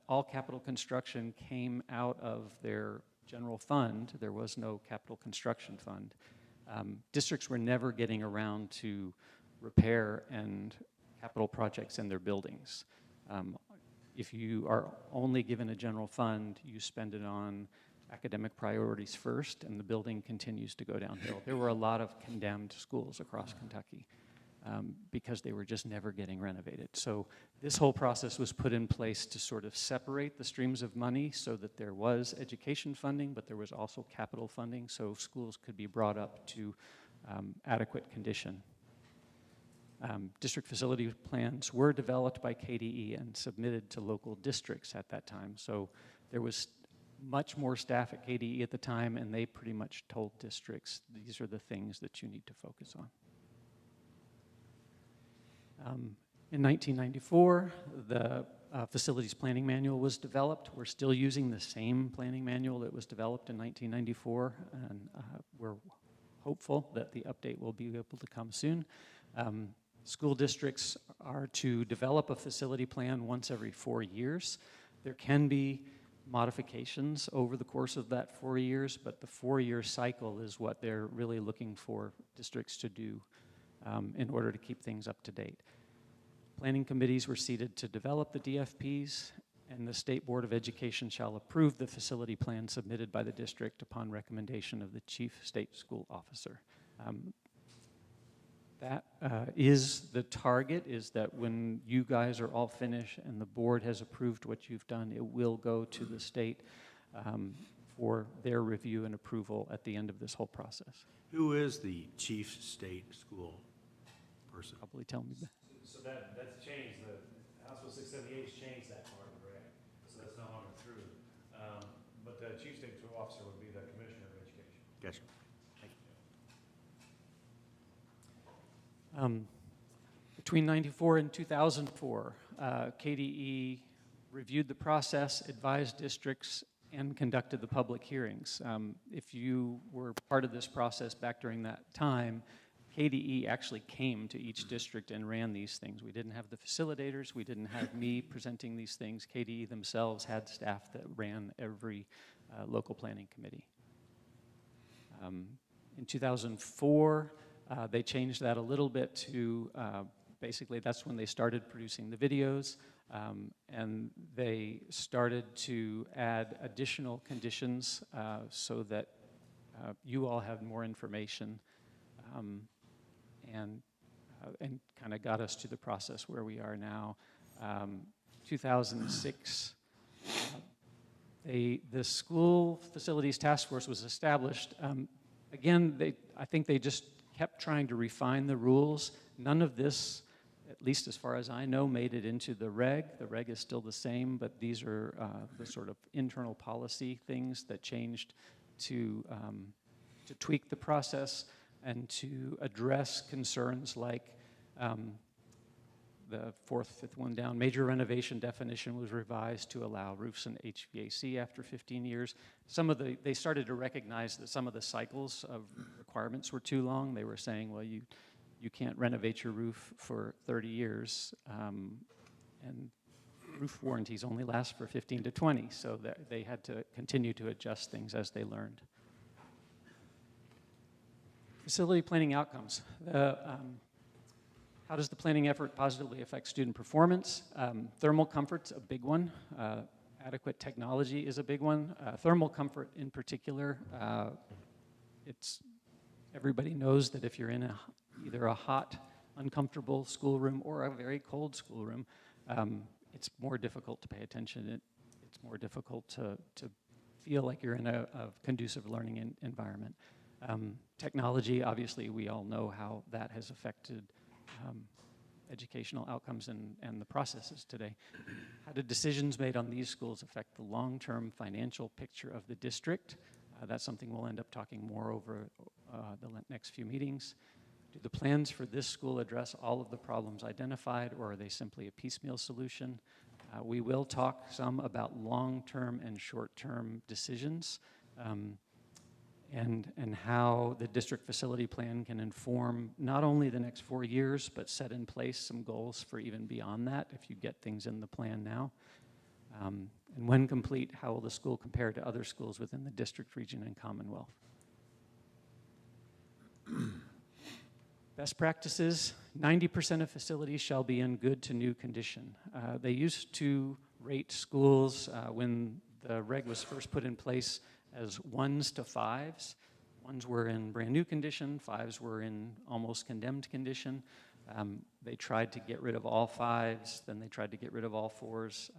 all capital construction came out of their general fund, there was no capital construction fund, districts were never getting around to repair and capital projects in their buildings. If you are only given a general fund, you spend it on academic priorities first, and the building continues to go downhill. There were a lot of condemned schools across Kentucky because they were just never getting renovated. So this whole process was put in place to sort of separate the streams of money so that there was education funding, but there was also capital funding, so schools could be brought up to adequate condition. District facility plans were developed by KDE and submitted to local districts at that time. So there was much more staff at KDE at the time, and they pretty much told districts, these are the things that you need to focus on. In 1994, the Facilities Planning Manual was developed. We're still using the same planning manual that was developed in 1994, and we're hopeful that the update will be able to come soon. School districts are to develop a facility plan once every 4 years. There can be modifications over the course of that 4 years, but the 4-year cycle is what they're really looking for districts to do in order to keep things up to date. Planning committees were seated to develop the DFPs, and the State Board of Education shall approve the facility plan submitted by the district upon recommendation of the Chief State School Officer. That is the target, is that when you guys are all finished and the board has approved what you've done, it will go to the state for their review and approval at the end of this whole process. Who is the chief state school person? Probably tell me that. So that's changed, the House Bill 678 has changed that part of the reg, so that's no longer true. But the Chief State School Officer would be the Commissioner of Education. Gotcha. Between 94 and 2004, KDE reviewed the process, advised districts, and conducted the public hearings. If you were part of this process back during that time, KDE actually came to each district and ran these things. We didn't have the facilitators, we didn't have me presenting these things. KDE themselves had staff that ran every local planning committee. In 2004, they changed that a little bit to basically that's when they started producing the videos, and they started to add additional conditions so that you all have more information, and kind of got us to the process where we are now. 2006, the School Facilities Task Force was established. Again, I think they just kept trying to refine the rules. None of this, at least as far as I know, made it into the reg. The reg is still the same, but these are the sort of internal policy things that changed to tweak the process and to address concerns like the fifth one down. Major renovation definition was revised to allow roofs and HVAC after 15 years. They started to recognize that some of the cycles of requirements were too long. They were saying, well, you can't renovate your roof for 30 years, and roof warranties only last for 15 to 20, so they had to continue to adjust things as they learned. Facility planning outcomes. How does the planning effort positively affect student performance? Thermal comfort's a big one. Adequate technology is a big one. Thermal comfort in particular, everybody knows that if you're in either a hot, uncomfortable schoolroom or a very cold schoolroom, it's more difficult to pay attention. It's more difficult to feel like you're in a conducive learning environment. Technology, obviously, we all know how that has affected educational outcomes and the processes today. How do decisions made on these schools affect the long-term financial picture of the district? That's something we'll end up talking more over the next few meetings. Do the plans for this school address all of the problems identified, or are they simply a piecemeal solution? We will talk some about long-term and short-term decisions, and how the district facility plan can inform not only the next 4 years, but set in place some goals for even beyond that if you get things in the plan now. And when complete, how will the school compare to other schools within the district, region, and Commonwealth? Best practices, 90% of facilities shall be in good to new condition. They used to rate schools when the reg was first put in place as 1s to 5s. 1s were in brand new condition, 5s were in almost condemned condition. They tried to get rid of all 5s, then they tried to get rid of all 4s.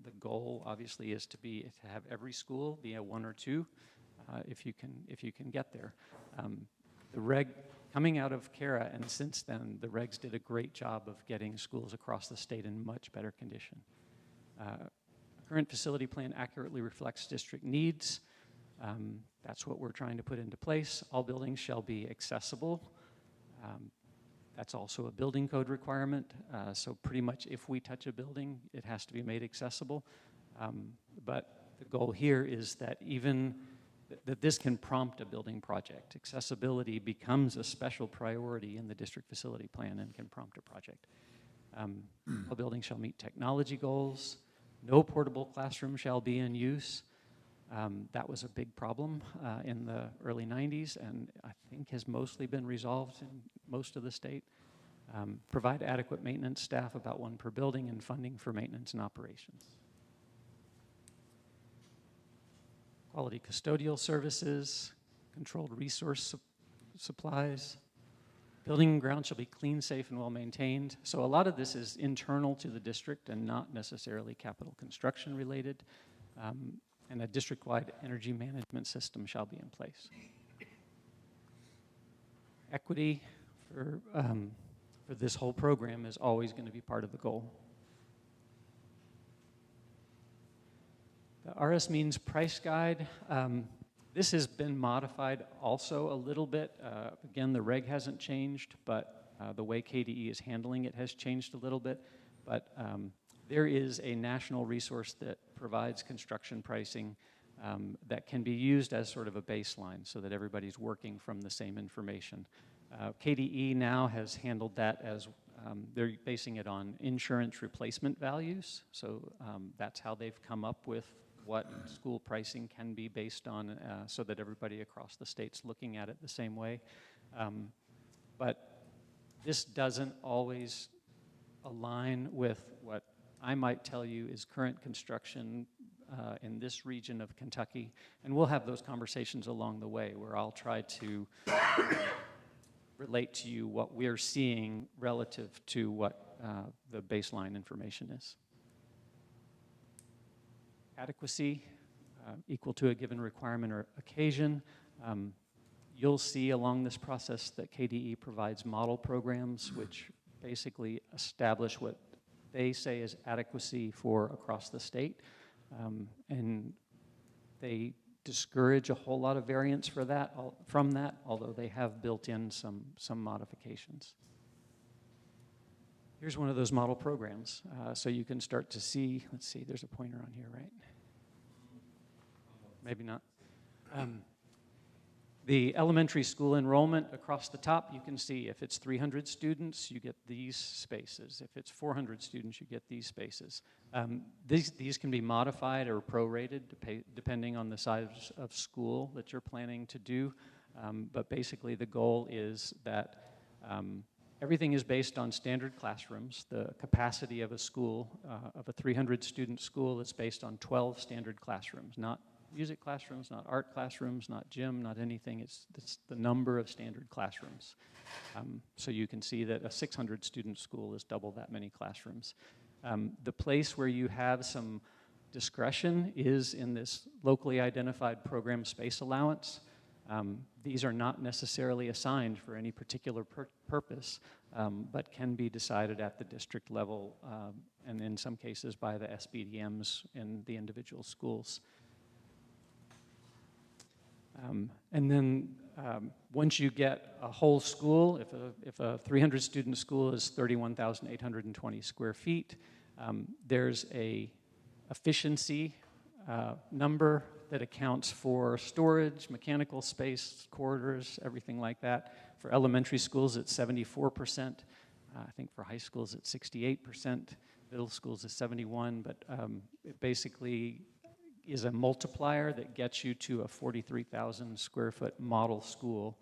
The goal, obviously, is to have every school be a 1 or 2, if you can get there. The reg coming out of CARA, and since then, the regs did a great job of getting schools across the state in much better condition. Current facility plan accurately reflects district needs. That's what we're trying to put into place. All buildings shall be accessible. That's also a building code requirement. So pretty much if we touch a building, it has to be made accessible. But the goal here is that that this can prompt a building project. Accessibility becomes a special priority in the district facility plan and can prompt a project. All buildings shall meet technology goals. No portable classroom shall be in use. That was a big problem in the early 90s, and I think has mostly been resolved in most of the state. Provide adequate maintenance staff, about one per building, and funding for maintenance and operations. Quality custodial services, controlled resource supplies. Building and ground shall be clean, safe, and well-maintained. So a lot of this is internal to the district and not necessarily capital construction related. And a district-wide energy management system shall be in place. Equity for this whole program is always going to be part of the goal. The RS Means Price Guide, this has been modified also a little bit. Again, the reg hasn't changed, but the way KDE is handling it has changed a little bit. But there is a national resource that provides construction pricing that can be used as sort of a baseline so that everybody's working from the same information. KDE now has handled that as they're basing it on insurance replacement values. So that's how they've come up with what school pricing can be based on so that everybody across the state's looking at it the same way. But this doesn't always align with what I might tell you is current construction in this region of Kentucky. And we'll have those conversations along the way where I'll try to relate to you what we're seeing relative to what the baseline information is. Adequacy, equal to a given requirement or occasion. You'll see along this process that KDE provides model programs which basically establish what they say is adequacy for across the state. And they discourage a whole lot of variance from that, although they have built in some modifications. Here's one of those model programs. So you can start to see, let's see, there's a pointer on here, right? Maybe not. The elementary school enrollment across the top, you can see if it's 300 students, you get these spaces. If it's 400 students, you get these spaces. These can be modified or prorated depending on the size of school that you're planning to do. But basically the goal is that everything is based on standard classrooms. The capacity of a school, of a 300 student school, is based on 12 standard classrooms, not music classrooms, not art classrooms, not gym, not anything. It's the number of standard classrooms. So you can see that a 600 student school is double that many classrooms. The place where you have some discretion is in this locally identified program space allowance. These are not necessarily assigned for any particular purpose, but can be decided at the district level and in some cases by the SBDMs in the individual schools. And then once you get a whole school, if a 300 student school is 31,820 square feet, there's a efficiency number that accounts for storage, mechanical space, corridors, everything like that. For elementary schools, it's 74%. I think for high schools, it's 68%. Middle schools is 71%, but it basically is a multiplier that gets you to a 43,000 square foot model school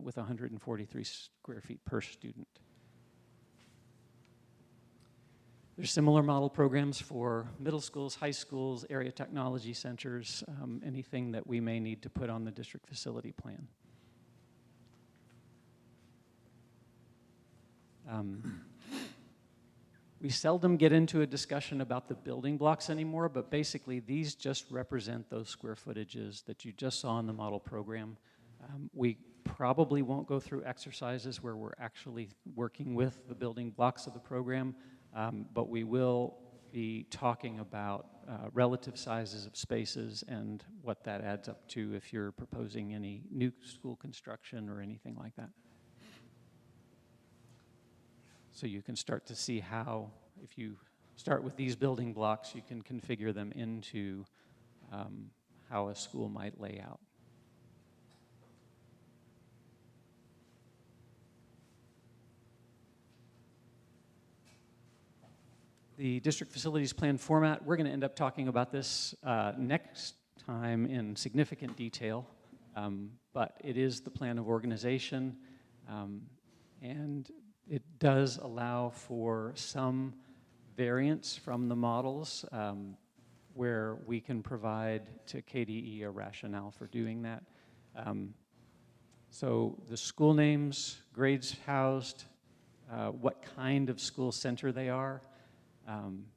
with 143 square feet per student. There's similar model programs for middle schools, high schools, area technology centers, anything that we may need to put on the district facility plan. We seldom get into a discussion about the building blocks anymore, but basically these just represent those square footages that you just saw in the model program. We probably won't go through exercises where we're actually working with the building blocks of the program, but we will be talking about relative sizes of spaces and what that adds up to if you're proposing any new school construction or anything like that. So you can start to see how, if you start with these building blocks, you can configure them into how a school might lay out. The district facilities plan format, we're going to end up talking about this next time in significant detail, but it is the plan of organization, and it does allow for some variance from the models where we can provide to KDE a rationale for doing that. So the school names, grades housed, what kind of school center they are,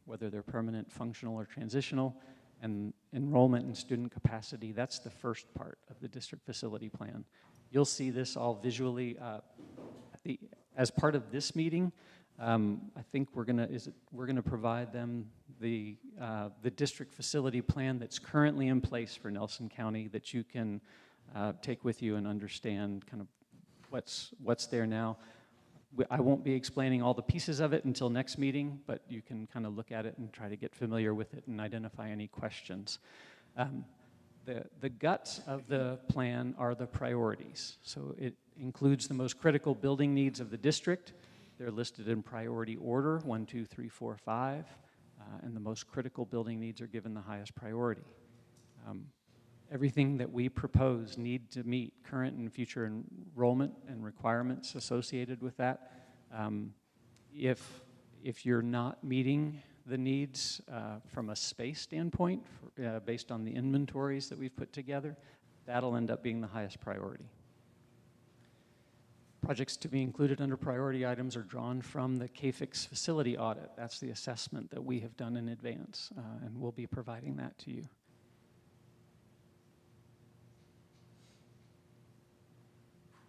whether they're permanent, functional, or transitional, and enrollment and student capacity. That's the first part of the district facility plan. You'll see this all visually as part of this meeting. I think we're gonna provide them the district facility plan that's currently in place for Nelson County that you can take with you and understand kind of what's there now. I won't be explaining all the pieces of it until next meeting, but you can kind of look at it and try to get familiar with it and identify any questions. The guts of the plan are the priorities. So it includes the most critical building needs of the district. They're listed in priority order, 1, 2, 3, 4, 5, and the most critical building needs are given the highest priority. Everything that we propose need to meet current and future enrollment and requirements associated with that. If you're not meeting the needs from a space standpoint, based on the inventories that we've put together, that'll end up being the highest priority. Projects to be included under priority items are drawn from the KFIX facility audit. That's the assessment that we have done in advance, and we'll be providing that to you.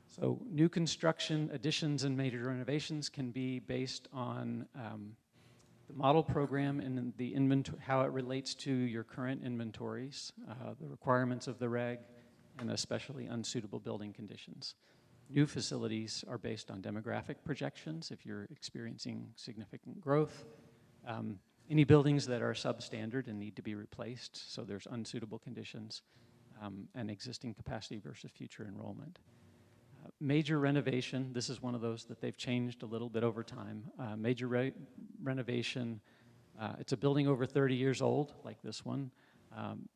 So new construction, additions, and major renovations can be based on the model program and the inventory, how it relates to your current inventories, the requirements of the reg, and especially unsuitable building conditions. New facilities are based on demographic projections if you're experiencing significant growth. Any buildings that are substandard and need to be replaced, so there's unsuitable conditions, and existing capacity versus future enrollment. Major renovation, this is one of those that they've changed a little bit over time. Major renovation, it's a building over 30 years old, like this one,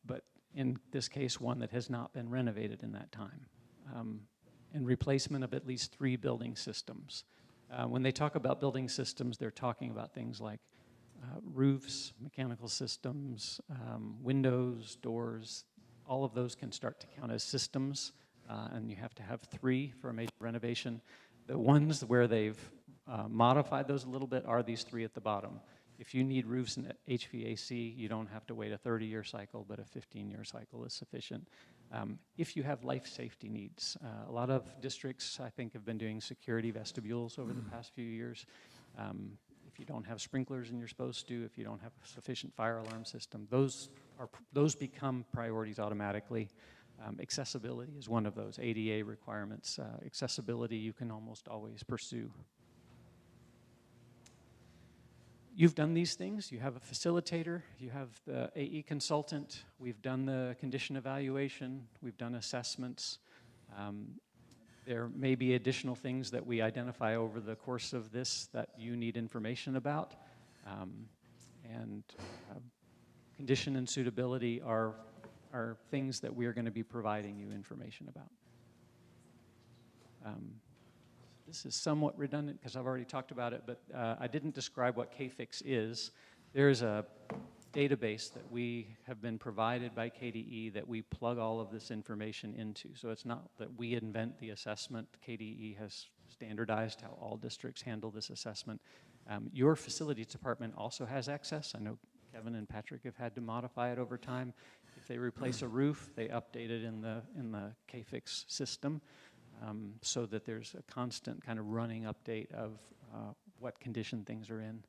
but in this case, one that has not been renovated in that time. And replacement of at least 3 building systems. When they talk about building systems, they're talking about things like roofs, mechanical systems, windows, doors. All of those can start to count as systems. And you have to have 3 for a major renovation. The ones where they've modified those a little bit are these 3 at the bottom. If you need roofs and HVAC, you don't have to wait a 30-year cycle, but a 15-year cycle is sufficient. If you have life safety needs, a lot of districts, I think, have been doing security vestibules over the past few years. If you don't have sprinklers and you're supposed to, if you don't have a sufficient fire alarm system, those become priorities automatically. Accessibility is one of those ADA requirements. Accessibility you can almost always pursue. You've done these things. You have a facilitator. You have the AE consultant. We've done the condition evaluation. We've done assessments. There may be additional things that we identify over the course of this that you need information about. Condition and suitability are things that we are going to be providing you information about. This is somewhat redundant because I've already talked about it, but I didn't describe what KFIX is. There's a database that we have been provided by KDE that we plug all of this information into. So it's not that we invent the assessment. KDE has standardized how all districts handle this assessment. Your facilities department also has access. I know Kevin and Patrick have had to modify it over time. If they replace a roof, they update it in the KFIX system. so that there's a constant kind of running update of what condition things are in.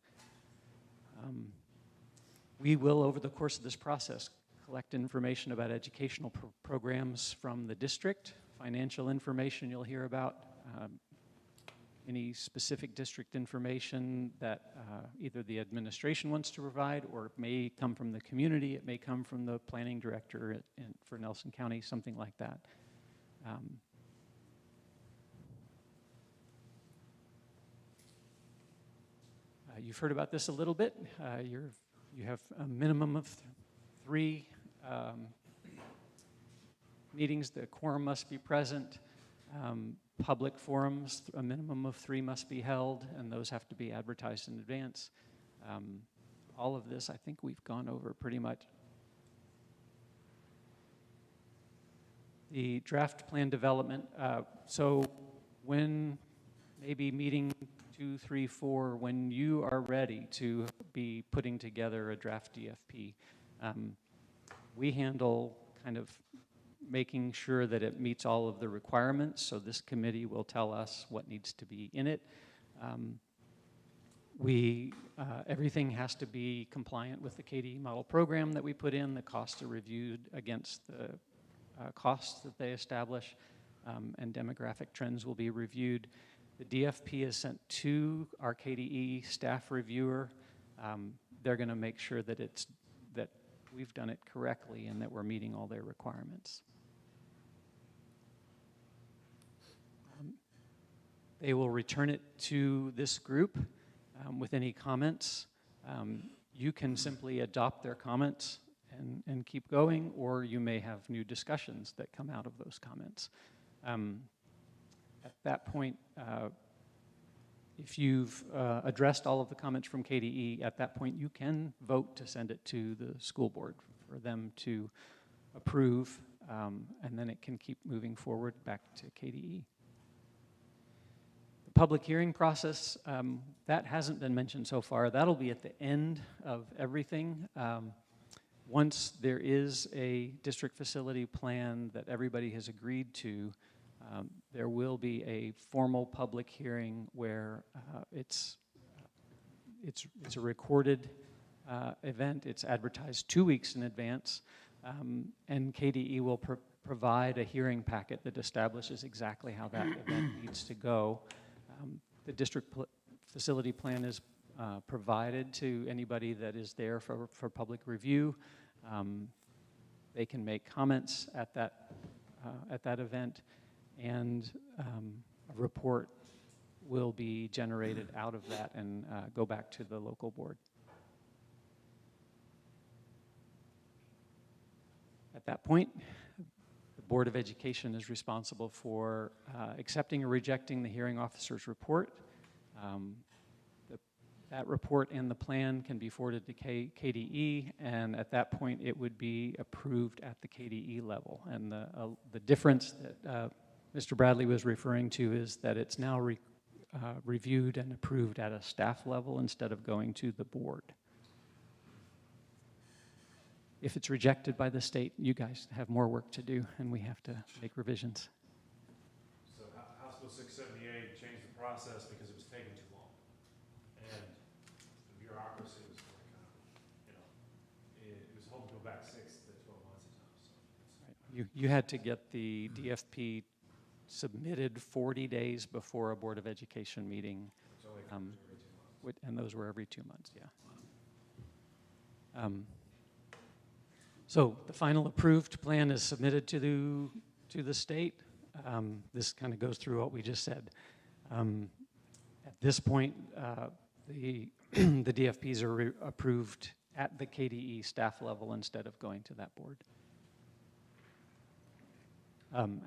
We will, over the course of this process, collect information about educational programs from the district, financial information you'll hear about, any specific district information that either the administration wants to provide, or it may come from the community, it may come from the planning director for Nelson County, something like that. You've heard about this a little bit. You have a minimum of 3 meetings. The quorum must be present. Public forums, a minimum of 3 must be held, and those have to be advertised in advance. All of this, I think we've gone over pretty much. The draft plan development, so when maybe meeting 2, 3, 4, when you are ready to be putting together a draft DFP, we handle kind of making sure that it meets all of the requirements, so this committee will tell us what needs to be in it. Everything has to be compliant with the KDE model program that we put in. The costs are reviewed against the costs that they establish, and demographic trends will be reviewed. The DFP is sent to our KDE staff reviewer. They're going to make sure that that we've done it correctly and that we're meeting all their requirements. They will return it to this group with any comments. You can simply adopt their comments and keep going, or you may have new discussions that come out of those comments. At that point, if you've addressed all of the comments from KDE, at that point you can vote to send it to the school board for them to approve, and then it can keep moving forward back to KDE. The public hearing process, that hasn't been mentioned so far. That'll be at the end of everything. Once there is a district facility plan that everybody has agreed to, there will be a formal public hearing where it's a recorded event. It's advertised 2 weeks in advance, and KDE will provide a hearing packet that establishes exactly how that event needs to go. The district facility plan is provided to anybody that is there for public review. They can make comments at that event, and a report will be generated out of that and go back to the local board. At that point, the Board of Education is responsible for accepting or rejecting the hearing officer's report. That report and the plan can be forwarded to KDE, and at that point it would be approved at the KDE level. And the difference that Mr. Bradley was referring to is that it's now reviewed and approved at a staff level instead of going to the board. If it's rejected by the state, you guys have more work to do, and we have to make revisions. So House Bill 678 changed the process because it was taking too long. And the bureaucracy was kind of, it was hoping to go back 6 to 12 months at times. So right. You had to get the DFP submitted 40 days before a Board of Education meeting. And those were every 2 months, yeah. So the final approved plan is submitted to the state. This kind of goes through what we just said. At this point, the DFPs are approved at the KDE staff level instead of going to that board.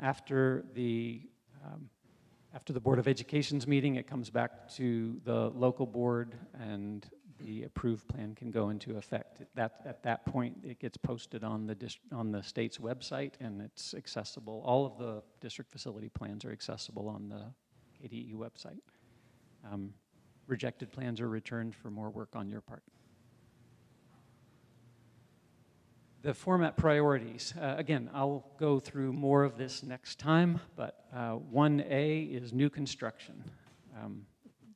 After the Board of Education's meeting, it comes back to the local board, and the approved plan can go into effect. At that point, it gets posted on the state's website, and it's accessible. All of the district facility plans are accessible on the KDE website. Rejected plans are returned for more work on your part. The format priorities. Again, I'll go through more of this next time, but 1A is new construction.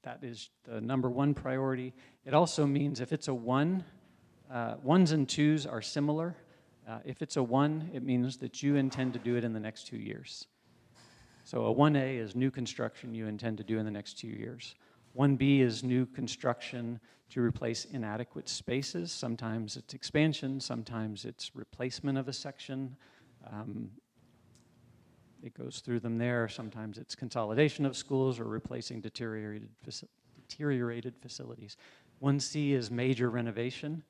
That is the number one priority. It also means if it's a 1, 1s and 2s are similar. If it's a 1, it means that you intend to do it in the next 2 years. So a 1A is new construction you intend to do in the next 2 years. 1B is new construction to replace inadequate spaces. Sometimes it's expansion, sometimes it's replacement of a section. It goes through them there. Sometimes it's consolidation of schools or replacing deteriorated facilities. 1C is major renovation.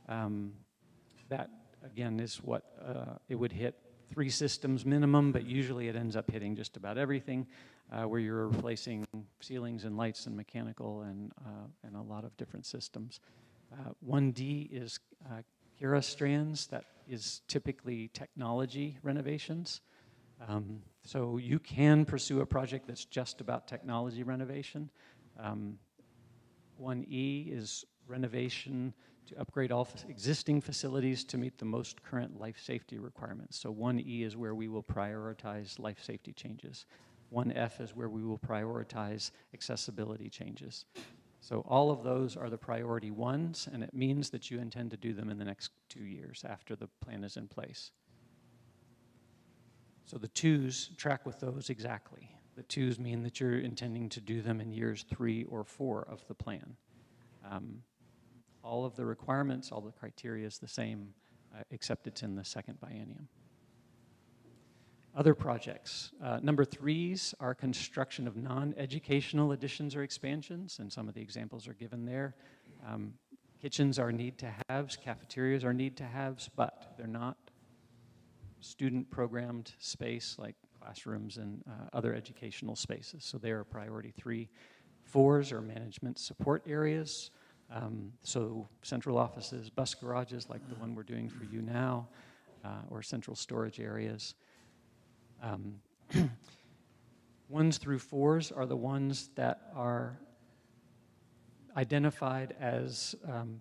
That, again, is what it would hit 3 systems minimum, but usually it ends up hitting just about everything, where you're replacing ceilings and lights and mechanical and a lot of different systems. 1D is Kira strands. That is typically technology renovations. So you can pursue a project that's just about technology renovation. 1E is renovation to upgrade all existing facilities to meet the most current life safety requirements. So 1E is where we will prioritize life safety changes. 1F is where we will prioritize accessibility changes. So all of those are the priority ones, and it means that you intend to do them in the next 2 years after the plan is in place. So the 2s track with those exactly. The 2s mean that you're intending to do them in years 3 or 4 of the plan. All of the requirements, all the criteria is the same, except it's in the second biennium. Other projects. Number 3s are construction of non-educational additions or expansions, and some of the examples are given there. Kitchens are need-to-haves, cafeterias are need-to-haves, but they're not student-programmed space like classrooms and other educational spaces, so they are priority 3. 4s are management support areas, so central offices, bus garages like the one we're doing for you now, or central storage areas. 1s through 4s are the ones that are identified as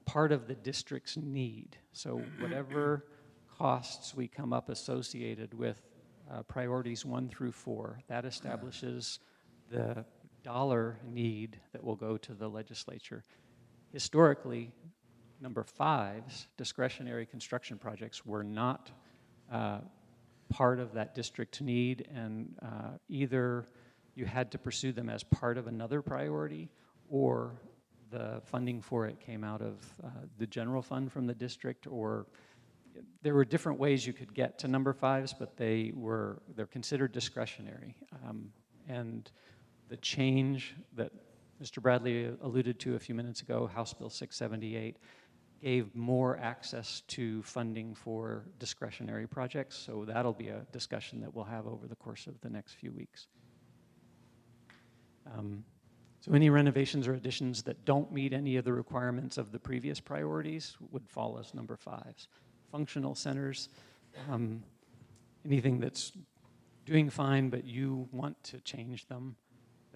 part of the district's need. So whatever costs we come up associated with priorities 1 through 4, that establishes the dollar need that will go to the legislature. Historically, number 5s, discretionary construction projects, were not part of that district need, and either you had to pursue them as part of another priority, or the funding for it came out of the general fund from the district, or there were different ways you could get to number 5s, but they're considered discretionary. And the change that Mr. Bradley alluded to a few minutes ago, House Bill 678, gave more access to funding for discretionary projects, so that'll be a discussion that we'll have over the course of the next few weeks. So any renovations or additions that don't meet any of the requirements of the previous priorities would fall as number 5s. Functional centers, anything that's doing fine but you want to change them,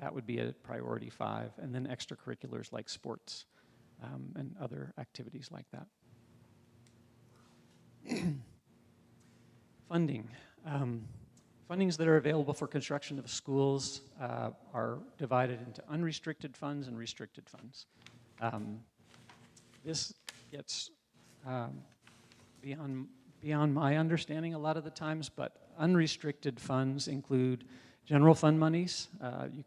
that would be a priority 5, and then extracurriculars like sports and other activities like that. Funding. Fundings that are available for construction of schools are divided into unrestricted funds and restricted funds. This gets beyond my understanding a lot of the times, but unrestricted funds include general fund monies. You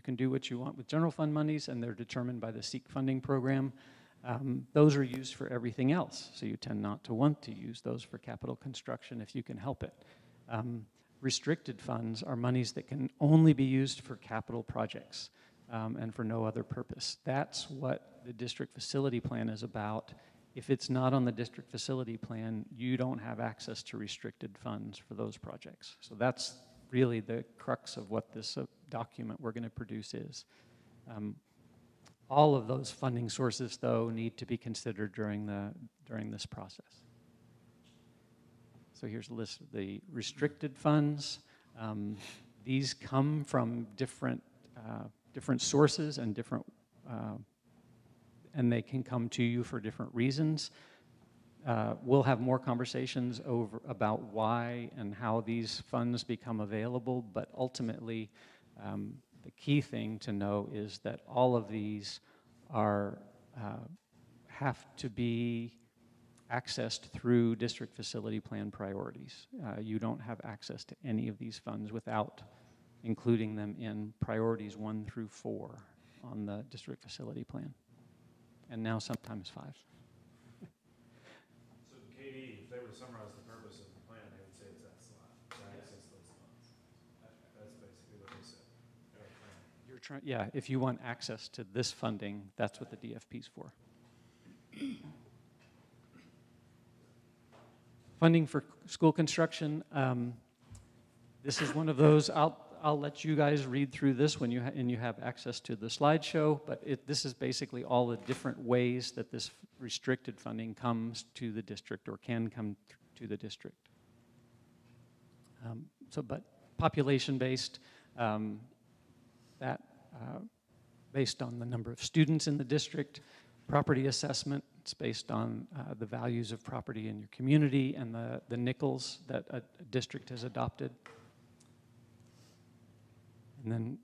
can do what you want with general fund monies, and they're determined by the SEEK funding program. Those are used for everything else, so you tend not to want to use those for capital construction if you can help it. Restricted funds are monies that can only be used for capital projects and for no other purpose. That's what the district facility plan is about. If it's not on the district facility plan, you don't have access to restricted funds for those projects. So that's really the crux of what this document we're going to produce is. All of those funding sources, though, need to be considered during this process. So here's a list of the restricted funds. These come from different sources and and they can come to you for different reasons. we'll have more conversations about why and how these funds become available, but ultimately, the key thing to know is that all of these are, have to be accessed through district facility plan priorities. You don't have access to any of these funds without including them in priorities 1 through 4 on the district facility plan, and now sometimes 5. So Katie, if they were to summarize the purpose of the plan, they would say it's that slide, to access those funds. That's basically what they said. You're trying, yeah, if you want access to this funding, that's what the DFP's for. Funding for school construction, this is one of those, I'll let you guys read through this when you have access to the slideshow, but this is basically all the different ways that this restricted funding comes to the district or can come to the district. But population-based, based on the number of students in the district, property assessment, it's based on the values of property in your community and the nickels that a district has adopted. And then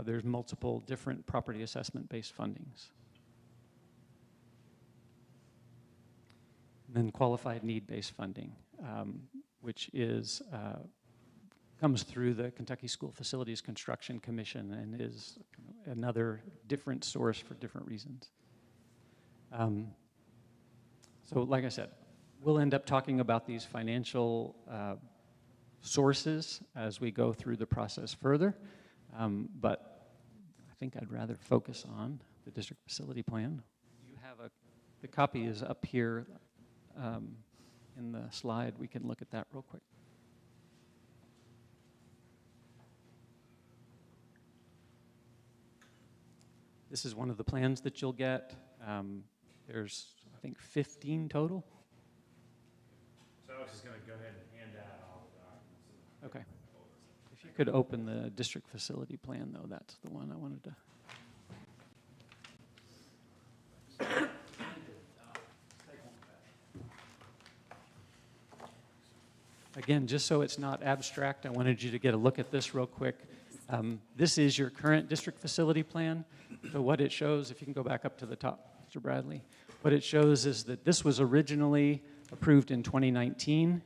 there's multiple different property assessment-based fundings. And then qualified need-based funding, which is comes through the Kentucky School Facilities Construction Commission and is another different source for different reasons. So like I said, we'll end up talking about these financial sources as we go through the process further, but I think I'd rather focus on the district facility plan. You have the copy is up here in the slide. We can look at that real quick. This is one of the plans that you'll get. There's, I think, 15 total. So Alex is going to go ahead and hand out all the documents. Okay. If you could open the district facility plan, though, that's the one I wanted to. Again, just so it's not abstract, I wanted you to get a look at this real quick. This is your current district facility plan. So what it shows, if you can go back up to the top, Mr. Bradley, what it shows is that this was originally approved in 2019.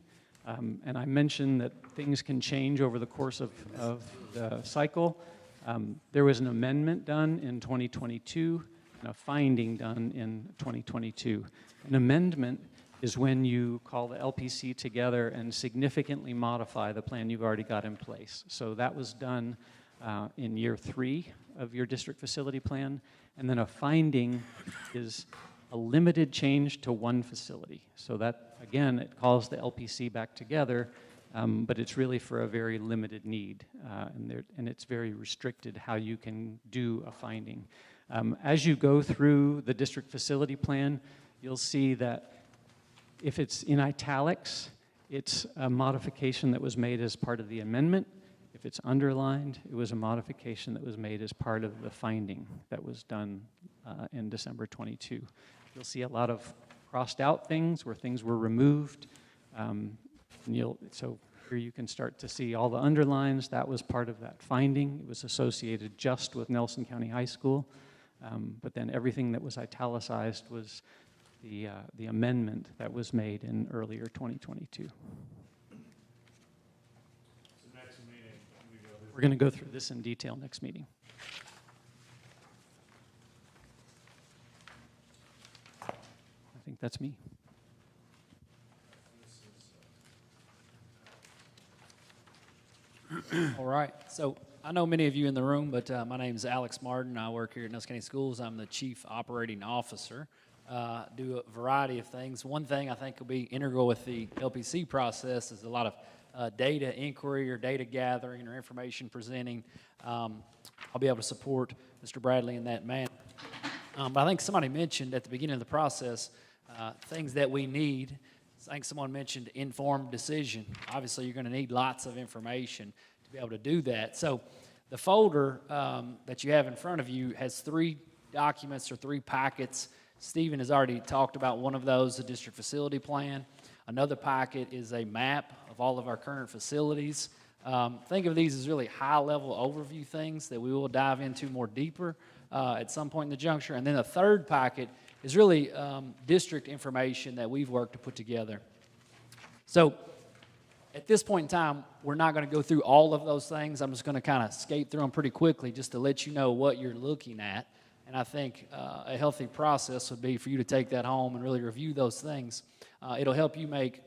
And I mentioned that things can change over the course of the cycle. There was an amendment done in 2022 and a finding done in 2022. An amendment is when you call the LPC together and significantly modify the plan you've already got in place. So that was done in year 3 of your district facility plan. And then a finding is a limited change to one facility. So that, again, it calls the LPC back together, but it's really for a very limited need. And it's very restricted how you can do a finding. As you go through the district facility plan, you'll see that if it's in italics, it's a modification that was made as part of the amendment. If it's underlined, it was a modification that was made as part of the finding that was done in December 22. You'll see a lot of crossed out things where things were removed. So here you can start to see all the underlines. That was part of that finding. It was associated just with Nelson County High School. But then everything that was italicized was the amendment that was made in earlier 2022. We're going to go through this in detail next meeting. I think that's me. All right. So I know many of you in the room, but my name is Alex Martin. I work here at Nelson County Schools. I'm the Chief Operating Officer. Do a variety of things. One thing I think will be integral with the LPC process is a lot of data inquiry or data gathering or information presenting. I'll be able to support Mr. Bradley in that manner. But I think somebody mentioned at the beginning of the process things that we need. I think someone mentioned informed decision. Obviously, you're going to need lots of information to be able to do that. So the folder that you have in front of you has 3 documents or 3 packets Stephen has already talked about one of those, the district facility plan. Another packet is a map of all of our current facilities. Think of these as really high-level overview things that we will dive into more deeper at some point in the juncture. And then the third packet is really district information that we've worked to put together. So at this point in time, we're not going to go through all of those things. I'm just going to kind of skate through them pretty quickly just to let you know what you're looking at. And I think a healthy process would be for you to take that home and really review those things. It'll help you make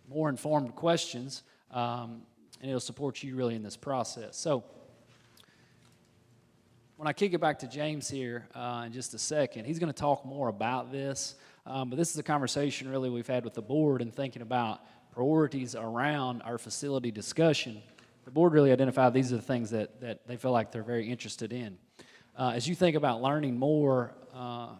more informed questions, and it'll support you really in this process. So when I kick it back to James here in just a second, he's going to talk more about this. But this is a conversation really we've had with the board and thinking about priorities around our facility discussion. The board really identified these are the things that they feel like they're very interested in. As you think about learning more,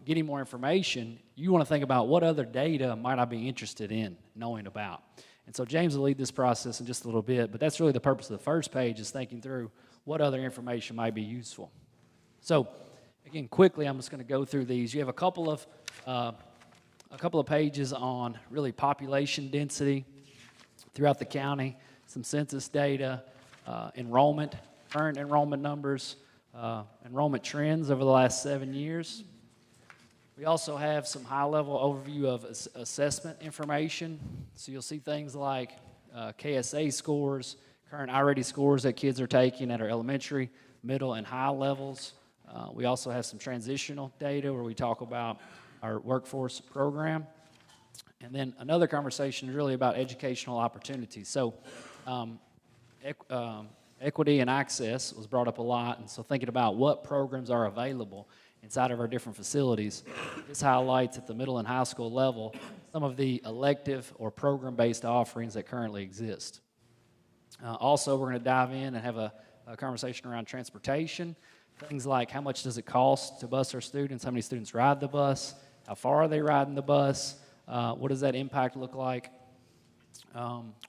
getting more information, you want to think about what other data might I be interested in knowing about. And so James will lead this process in just a little bit, but that's really the purpose of the first page, is thinking through what other information might be useful. So again, quickly, I'm just going to go through these. You have a couple of pages on really population density throughout the county, some census data, enrollment, current enrollment numbers, enrollment trends over the last 7 years. We also have some high-level overview of assessment information. So you'll see things like KSA scores, current I-ready scores that kids are taking at our elementary, middle, and high levels. We also have some transitional data where we talk about our workforce program. And then another conversation is really about educational opportunities. So equity and access was brought up a lot, and so thinking about what programs are available inside of our different facilities. This highlights at the middle and high school level some of the elective or program-based offerings that currently exist. Also, we're going to dive in and have a conversation around transportation, things like how much does it cost to bus our students, how many students ride the bus, how far are they riding the bus, what does that impact look like,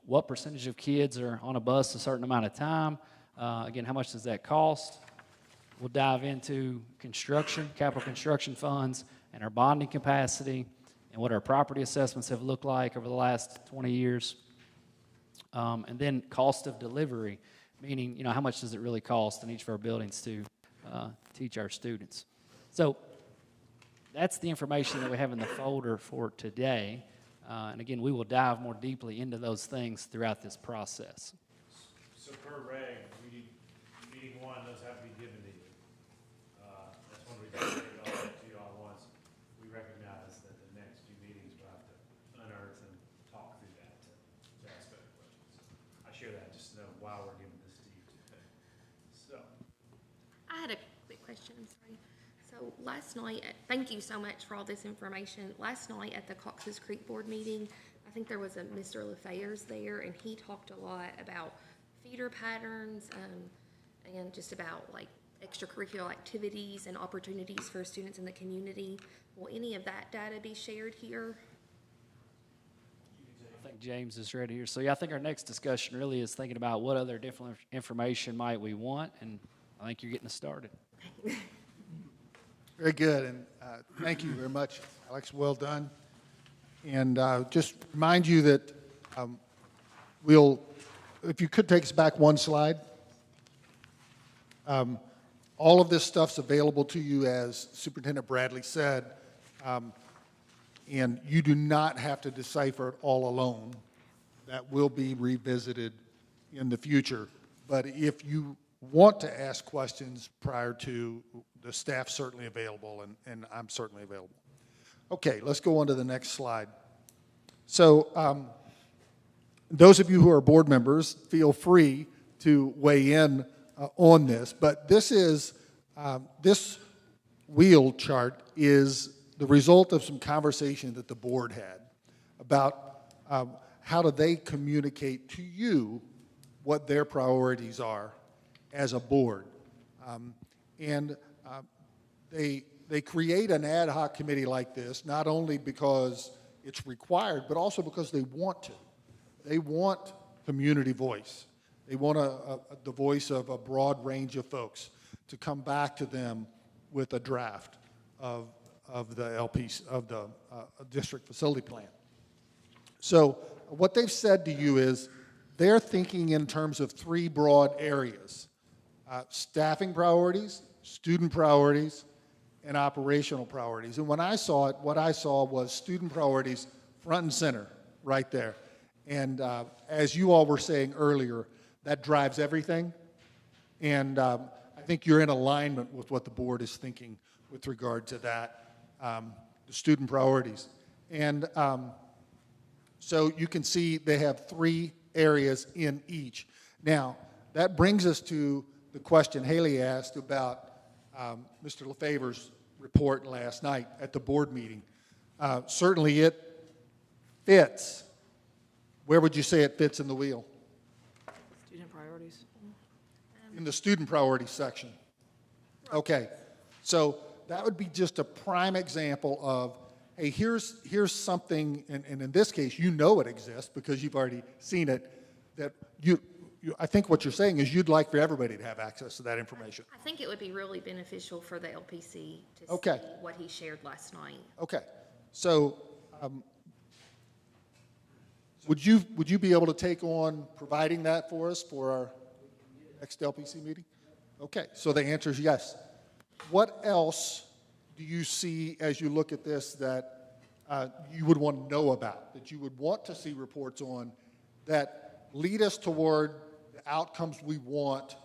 what percentage of kids are on a bus a certain amount of time, again, how much does that cost. We'll dive into construction, capital construction funds, and our bonding capacity, and what our property assessments have looked like over the last 20 years. And then cost of delivery, meaning, how much does it really cost in each of our buildings to teach our students. So that's the information that we have in the folder for today. And again, we will dive more deeply into those things throughout this process. So per reg, meeting one, those have to be given to you. That's when we don't take all that to you all at once. We recognize that the next few meetings we'll have to unearth and talk through that to ask better questions. I share that just to know why we're giving this to you today. So. I had a quick question, I'm sorry. So last night, thank you so much for all this information. Last night at the Cox's Creek Board meeting, I think there was a Mr. LaFayers there, and he talked a lot about feeder patterns and just about like extracurricular activities and opportunities for students in the community. Will any of that data be shared here? I think James is ready here. So yeah, I think our next discussion really is thinking about what other different information might we want, and I think you're getting us started. Very good, and thank you very much, Alex. Well done. And just remind you that if you could take us back one slide. All of this stuff's available to you, as Superintendent Bradley said, and you do not have to decipher it all alone. That will be revisited in the future. But if you want to ask questions prior to, the staff's certainly available, and I'm certainly available. Okay, let's go on to the next slide. So those of you who are board members, feel free to weigh in on this, but this wheel chart is the result of some conversation that the board had about how do they communicate to you what their priorities are as a board. They create an ad hoc committee like this, not only because it's required, but also because they want to. They want community voice. They want the voice of a broad range of folks to come back to them with a draft of LPC, of the district facility plan. So what they've said to you is they're thinking in terms of three broad areas: staffing priorities, student priorities, and operational priorities. And when I saw it, what I saw was student priorities front and center right there. And as you all were saying earlier, that drives everything. And I think you're in alignment with what the board is thinking with regard to that, the student priorities. And so you can see they have three areas in each. Now, that brings us to the question Haley asked about Mr. LaFavor's report last night at the board meeting. Certainly it fits. Where would you say it fits in the wheel? Student priorities. In the student priorities section. Okay, so that would be just a prime example of, hey, here's something, and in this case, you know it exists because you've already seen it, that I think what you're saying is you'd like for everybody to have access to that information. I think it would be really beneficial for the LPC to Okay. see what he shared last night. Okay, so would you be able to take on providing that for us for our next LPC meeting? Okay, so the answer is yes. What else do you see as you look at this that you would want to know about, that you would want to see reports on, that lead us toward the outcomes we want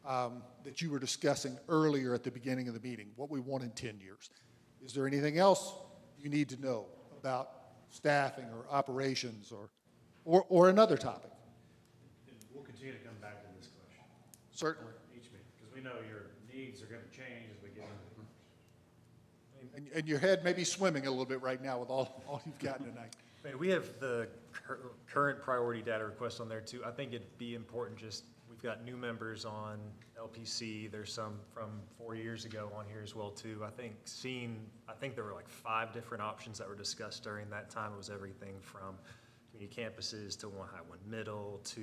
that you were discussing earlier at the beginning of the meeting, what we want in 10 years? Is there anything else you need to know about staffing or operations or another topic? And we'll continue to come back to this question. Certainly. Each meeting, because we know your needs are going to change as we get into the And your head may be swimming a little bit right now with all you've gotten tonight. We have the current priority data request on there too. I think it'd be important we've got new members on LPC. There's some from 4 years ago on here as well too. I think there were like 5 different options that were discussed during that time. It was everything from community campuses to one high, one middle, to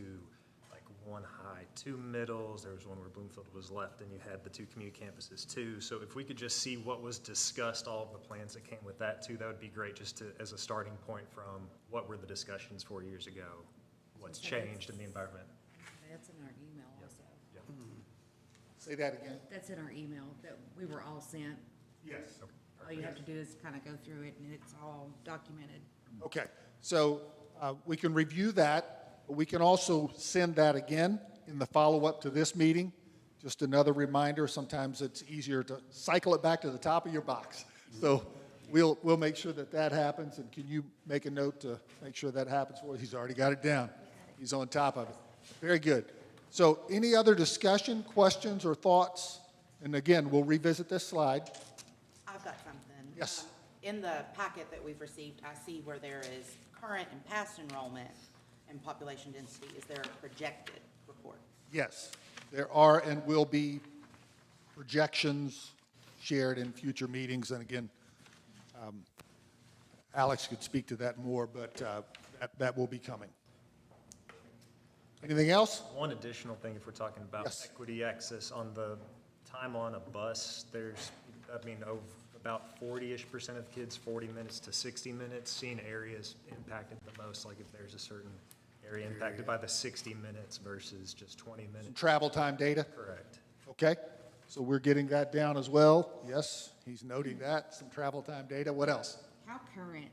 like one high, 2 middles. There was one where Bloomfield was left and you had the 2 community campuses too. So if we could just see what was discussed, all of the plans that came with that too, that would be great just as a starting point from what were the discussions 4 years ago, what's changed in the environment. That's in our email also. Yeah. Say that again. That's in our email that we were all sent. Yes. All you have to do is kind of go through it and it's all documented. Okay, so we can review that, but we can also send that again in the follow-up to this meeting. Just another reminder, sometimes it's easier to cycle it back to the top of your box. So we'll make sure that happens, and can you make a note to make sure that happens for us? He's already got it down. He's on top of it. Very good. So any other discussion, questions, or thoughts? And again, we'll revisit this slide. I've got something. Yes. In the packet that we've received, I see where there is current and past enrollment and population density. Is there a projected report? Yes, there are and will be projections shared in future meetings. And again, Alex could speak to that more, but that will be coming. Anything else? One additional thing, if we're talking about equity access on the time on a bus, about 40-ish% of kids, 40 minutes to 60 minutes, seeing areas impacted the most, like if there's a certain area impacted by the 60 minutes versus just 20 minutes. Some travel time data? Correct. Okay, so we're getting that down as well. Yes, he's noting that, some travel time data. What else? How current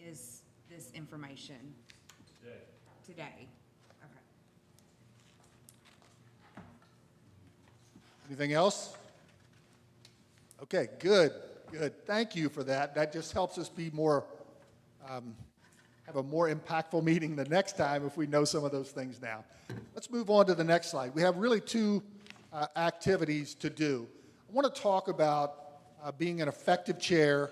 is this information? Today. Okay. Anything else? Okay, good. Thank you for that. That just helps us be more, have a more impactful meeting the next time if we know some of those things now. Let's move on to the next slide. We have really 2 activities to do. I want to talk about being an effective chair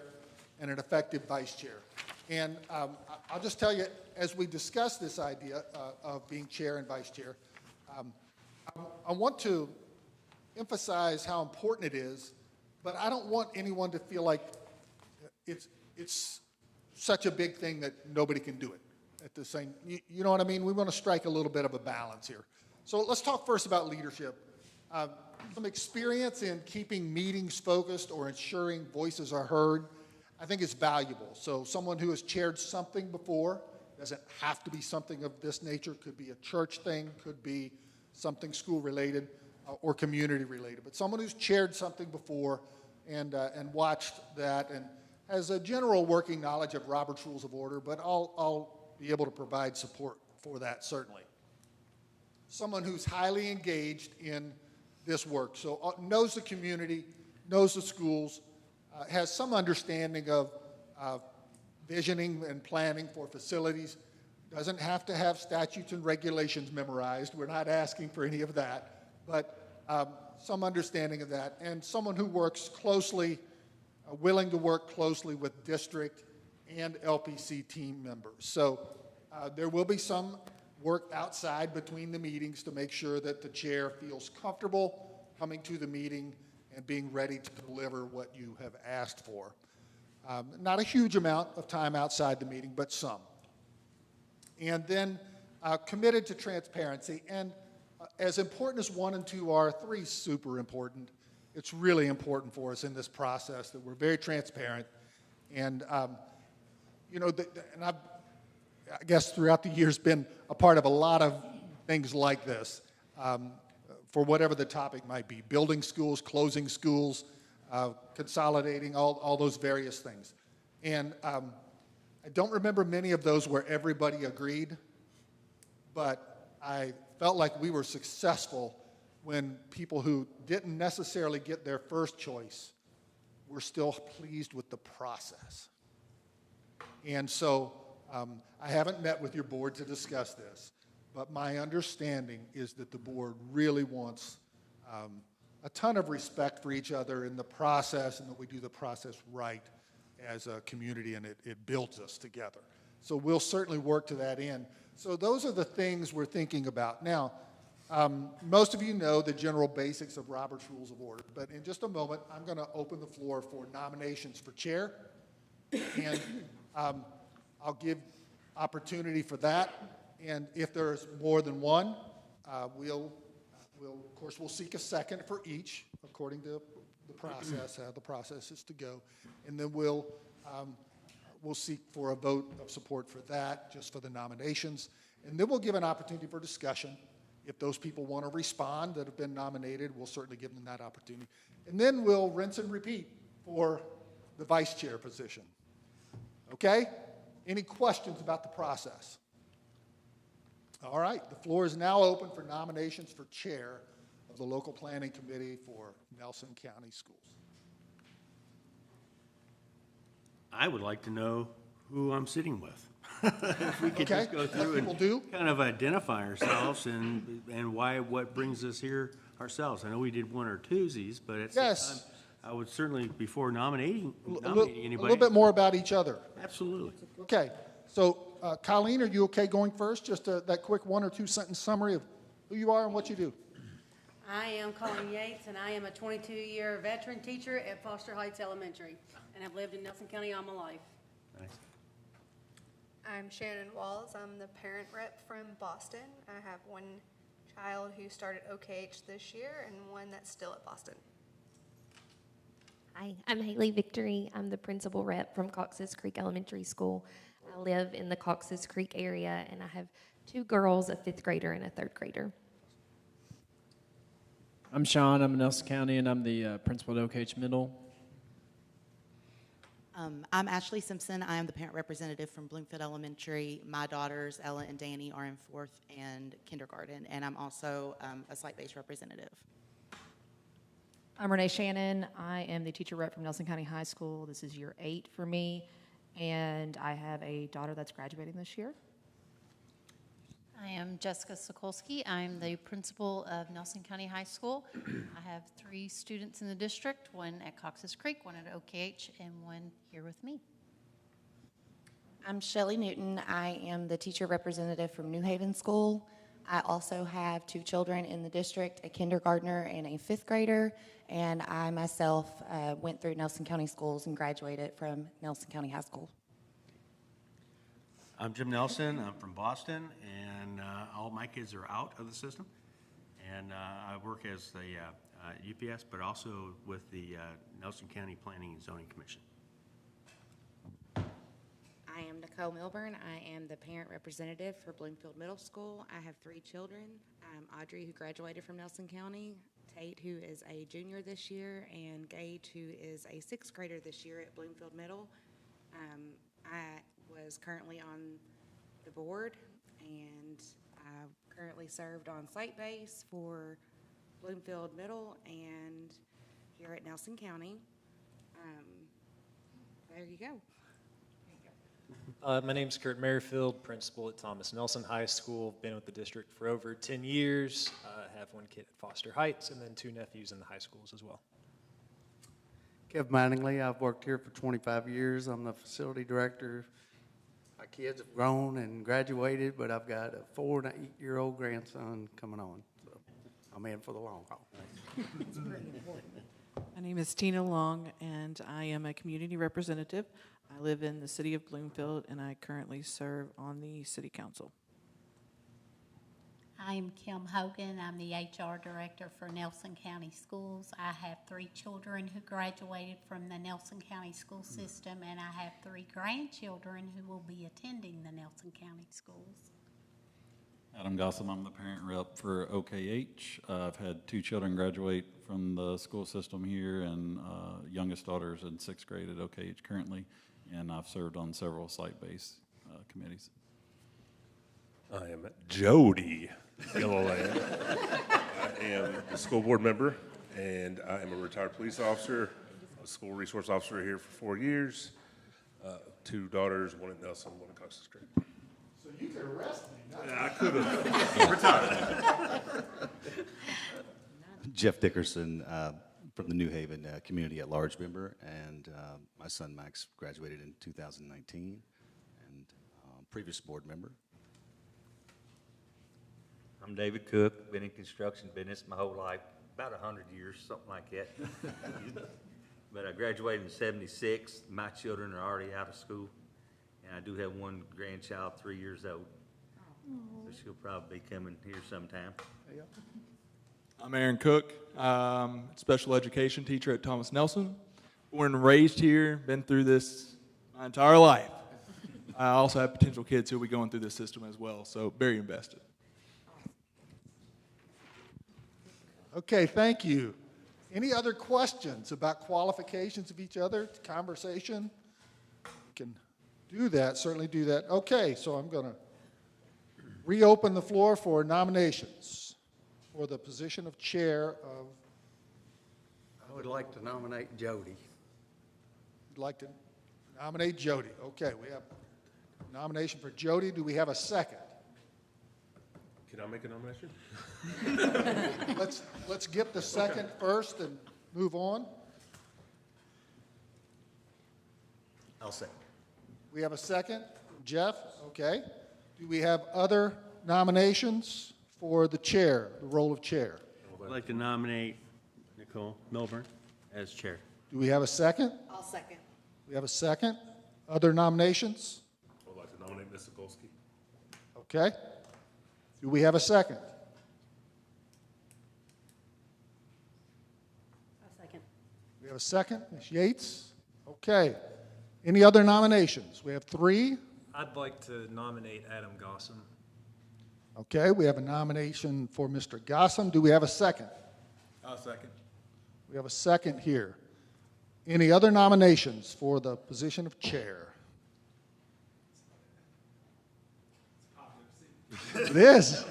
and an effective vice chair. And I'll just tell you, as we discuss this idea of being chair and vice chair, I want to emphasize how important it is, but I don't want anyone to feel like it's such a big thing that nobody can do it at the same, you know what I mean? We want to strike a little bit of a balance here. So let's talk first about leadership. Some experience in keeping meetings focused or ensuring voices are heard I think it's valuable. So someone who has chaired something before, doesn't have to be something of this nature, could be a church thing, could be something school-related or community-related, but someone who's chaired something before and watched that and has a general working knowledge of Robert's Rules of Order, but I'll be able to provide support for that, certainly. Someone who's highly engaged in this work, so knows the community, knows the schools, has some understanding of visioning and planning for facilities, doesn't have to have statutes and regulations memorized. We're not asking for any of that, but some understanding of that, and someone who works closely, willing to work closely with district and LPC team members. So there will be some work outside between the meetings to make sure that the chair feels comfortable coming to the meeting and being ready to deliver what you have asked for. Not a huge amount of time outside the meeting, but some. And then committed to transparency. And as important as 1 and 2 are, 3 is super important. It's really important for us in this process that we're very transparent. And, you know, and I guess throughout the years been a part of a lot of things like this. For whatever the topic might be, building schools, closing schools, consolidating, all those various things. And I don't remember many of those where everybody agreed, but I felt like we were successful when people who didn't necessarily get their first choice were still pleased with the process. And so I haven't met with your board to discuss this, but my understanding is that the board really wants a ton of respect for each other in the process, and that we do the process right as a community, and it builds us together. So we'll certainly work to that end. So those are the things we're thinking about. Now, most of you know the general basics of Robert's Rules of Order, but in just a moment, I'm going to open the floor for nominations for chair, and I'll give opportunity for that. And if there's more than one, we'll of course, we'll seek a second for each, according to the process, how the process is to go. And then we'll seek for a vote of support for that, just for the nominations. And then we'll give an opportunity for discussion. If those people want to respond that have been nominated, we'll certainly give them that opportunity. And then we'll rinse and repeat for the vice chair position. Okay? Any questions about the process? All right, the floor is now open for nominations for chair of the local planning committee for Nelson County Schools. I would like to know who I'm sitting with. If we could just go through and kind of identify ourselves and what brings us here ourselves. I know we did 1 or 2s, but at the same time, I would certainly, before nominating anybody. A little bit more about each other. Absolutely. Okay, so Colleen, are you okay going first? Just that quick 1 or 2 sentence summary of who you are and what you do. I am Colleen Yates, and I am a 22-year veteran teacher at Foster Heights Elementary, and I've lived in Nelson County all my life. Nice. I'm Shannon Walls. I'm the parent rep from Boston. I have 1 child who started OKH this year and 1 that's still at Boston. Hi, I'm Haley Victory. I'm the principal rep from Cox's Creek Elementary School. I live in the Cox's Creek area, and I have 2 girls, a 5th grader and a 3rd grader. I'm Sean. I'm in Nelson County, and I'm the principal at OKH Middle. I'm Ashley Simpson. I am the parent representative from Bloomfield Elementary. My daughters, Ella and Danny, are in 4th and kindergarten, and I'm also a site-based representative. I'm Renee Shannon. I am the teacher rep from Nelson County High School. This is year 8 for me, and I have a daughter that's graduating this year. I am Jessica Sokolsky. I'm the principal of Nelson County High School. I have 3 students in the district, 1 at Cox's Creek, 1 at OKH, and 1 here with me. I'm Shelley Newton. I am the teacher representative from New Haven School. I also have 2 children in the district, a kindergartner and a 5th grader, and I myself went through Nelson County Schools and graduated from Nelson County High School. I'm Jim Nelson. I'm from Boston, and all my kids are out of the system. And I work as the UPS, but also with the Nelson County Planning and Zoning Commission. I am Nicole Milburn. I am the parent representative for Bloomfield Middle School. I have 3 children. Audrey, who graduated from Nelson County, Tate, who is a junior this year, and Gage, who is a 6th grader this year at Bloomfield Middle. I was currently on the board, and I currently served on site base for Bloomfield Middle and here at Nelson County. There you go. My name's Kurt Merrifield, principal at Thomas Nelson High School. Been with the district for over 10 years. I have 1 kid at Foster Heights and then 2 nephews in the high schools as well. Kev Mattingly, I've worked here for 25 years. I'm the facility director. My kids have grown and graduated, but I've got a 4 and 8-year-old grandson coming on. So I'm in for the long haul. It's very important. My name is Tina Long, and I am a community representative. I live in the city of Bloomfield, and I currently serve on the city council. I'm Kim Hogan. I'm the HR director for Nelson County Schools. I have 3 children who graduated from the Nelson County school system, and I have 3 grandchildren who will be attending the Nelson County schools. Adam Gossam, I'm the parent rep for OKH. I've had 2 children graduate from the school system here, and youngest daughter's in 6th grade at OKH currently, and I've served on several site-based committees. I am Jody Gilliland. I am the school board member, and I am a retired police officer, a school resource officer here for 4 years, 2 daughters, 1 at Nelson, 1 at Cox's Creek. So you could arrest me. I could have. Retired. Jeff Dickerson from the New Haven Community at Large member, and my son Max graduated in 2019, and previous board member. I'm David Cook, been in construction business my whole life, about 100 years, something like that. But I graduated in '76. My children are already out of school, and I do have 1 grandchild, 3 years old. So she'll probably be coming here sometime. I'm Aaron Cook, special education teacher at Thomas Nelson. Born and raised here, been through this my entire life. I also have potential kids who will be going through this system as well, so very invested. Okay, thank you. Any other questions about qualifications of each other, conversation? We can do that, certainly do that. Okay, so I'm going to reopen the floor for nominations for the position of chair of... I would like to nominate Jody. You'd like to nominate Jody. Okay, we have a nomination for Jody. Do we have a second? Can I make a nomination? Let's get the second first and move on. I'll say. We have a second. Jeff, okay. Do we have other nominations for the chair, the role of chair? I'd like to nominate Nicole Milburn as chair. Do we have a second? I'll second. We have a second. Other nominations? I would like to nominate Ms. Sokolsky. Okay. Do we have a second? A second. We have a second. Ms. Yates? Okay. Any other nominations? We have 3. I'd like to nominate Adam Gossam. Okay, we have a nomination for Mr. Gossam. Do we have a second? I'll second. We have a second here. Any other nominations for the position of chair? It is.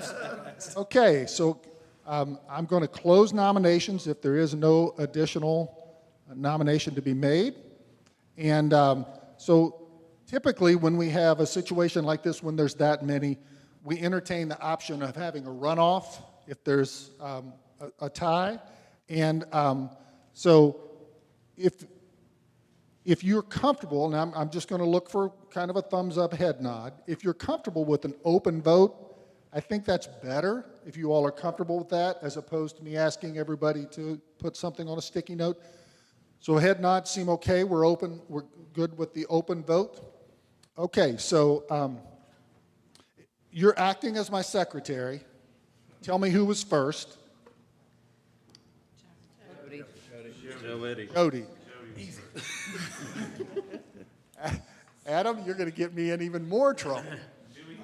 Okay, so I'm going to close nominations if there is no additional nomination to be made. And so typically when we have a situation like this, when there's that many, we entertain the option of having a runoff if there's a tie. And so if you're comfortable, and I'm just going to look for kind of a thumbs up head nod, if you're comfortable with an open vote, I think that's better if you all are comfortable with that, as opposed to me asking everybody to put something on a sticky note. So head nods seem okay. We're open. We're good with the open vote. Okay, so you're acting as my secretary. Tell me who was first. Jody. Jody. Easy. Adam, you're going to get me in even more trouble.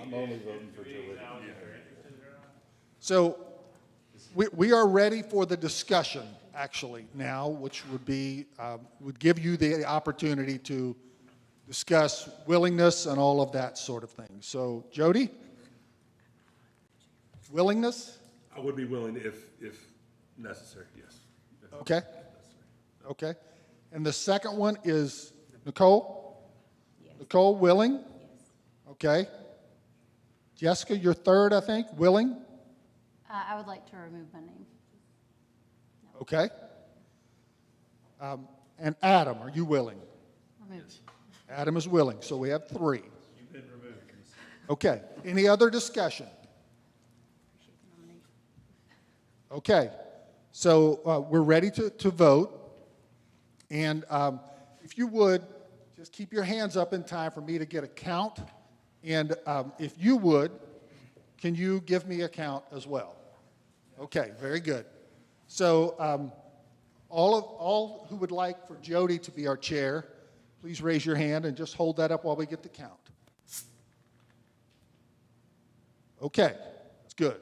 I'm only voting for Joey. So we are ready for the discussion, actually, now, which would be, would give you the opportunity to discuss willingness and all of that sort of thing. So, Jody? Willingness? I would be willing if necessary, yes. Okay. Okay. And the second one is Nicole? Yes. Nicole, willing? Yes. Okay. Jessica, you're third, I think, willing? I would like to remove my name. Okay. And Adam, are you willing? Removed. Adam is willing, so we have three. You've been removed. Okay. Any other discussion? Okay. So we're ready to vote. And if you would, just keep your hands up in time for me to get a count. And if you would, can you give me a count as well? Okay, very good. So all who would like for Jody to be our chair, please raise your hand and just hold that up while we get the count. Okay, that's good.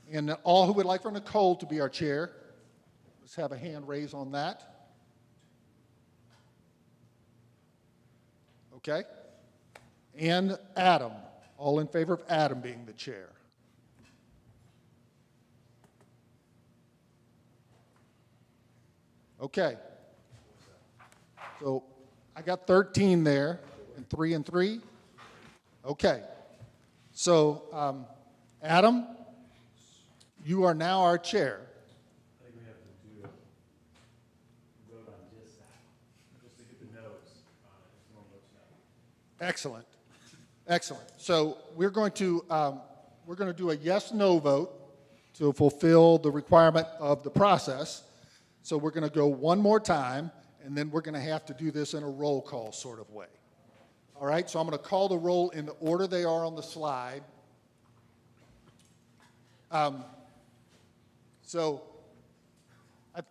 And all who would like for Nicole to be our chair, let's have a hand raised on that. Okay. And Adam, all in favor of Adam being the chair. Okay. So I got 13 there, and 3 and 3. Okay. So Adam, you are now our chair. I think we have to do a vote on just that, just to get the no's on it, if no one votes no. Excellent. Excellent. So we're going to do a yes/no vote to fulfill the requirement of the process. So we're going to go one more time, and then we're going to have to do this in a roll call sort of way. All right, so I'm going to call the roll in the order they are on the slide. So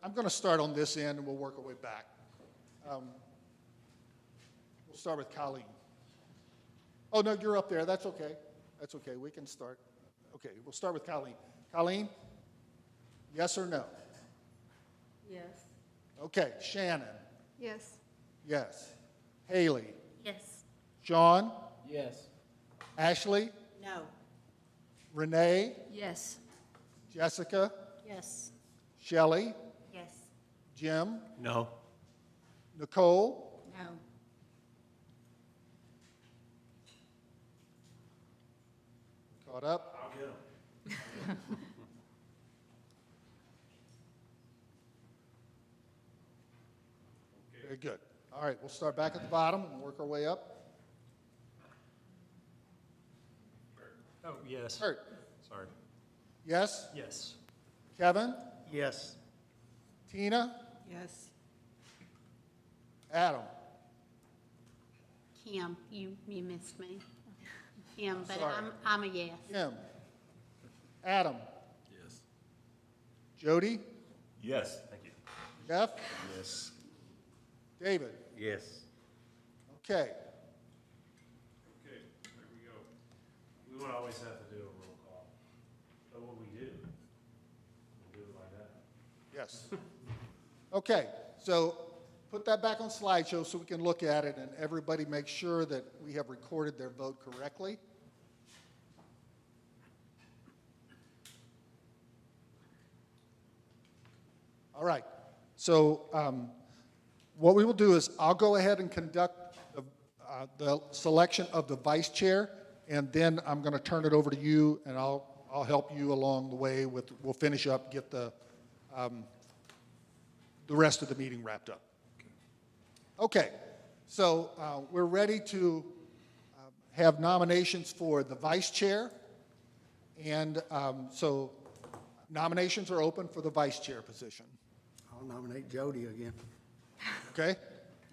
I'm going to start on this end, and we'll work our way back. We'll start with Colleen. Oh, no, you're up there. That's okay. That's okay. We can start. Okay, we'll start with Colleen. Colleen, yes or no? Yes. Okay, Shannon. Yes. Yes. Haley. Yes. Sean. Yes. Ashley. No. Renee. Yes. Jessica. Yes. Shelley. Yes. Jim. No. Nicole. No. Caught up? I'll get them. Very good. All right, we'll start back at the bottom and work our way up. Oh, yes. Kurt. Sorry. Yes? Yes. Kevin? Yes. Tina? Yes. Adam? Kim, you missed me. Kim, but Sorry. I'm a yes. Kim? Adam? Yes. Jody? Yes. Thank you. Jeff? Yes. David? Yes. Okay. Okay, there we go. We won't always have to do a roll call, but what we do, we'll do it like that. Yes. Okay, so put that back on slideshow so we can look at it and everybody make sure that we have recorded their vote correctly. All right, so what we will do is I'll go ahead and conduct the selection of the vice chair, and then I'm going to turn it over to you, and I'll help you along the way with, we'll finish up, get the rest of the meeting wrapped up. Okay, so we're ready to have nominations for the vice chair, and so nominations are open for the vice chair position. I'll nominate Jody again. Okay?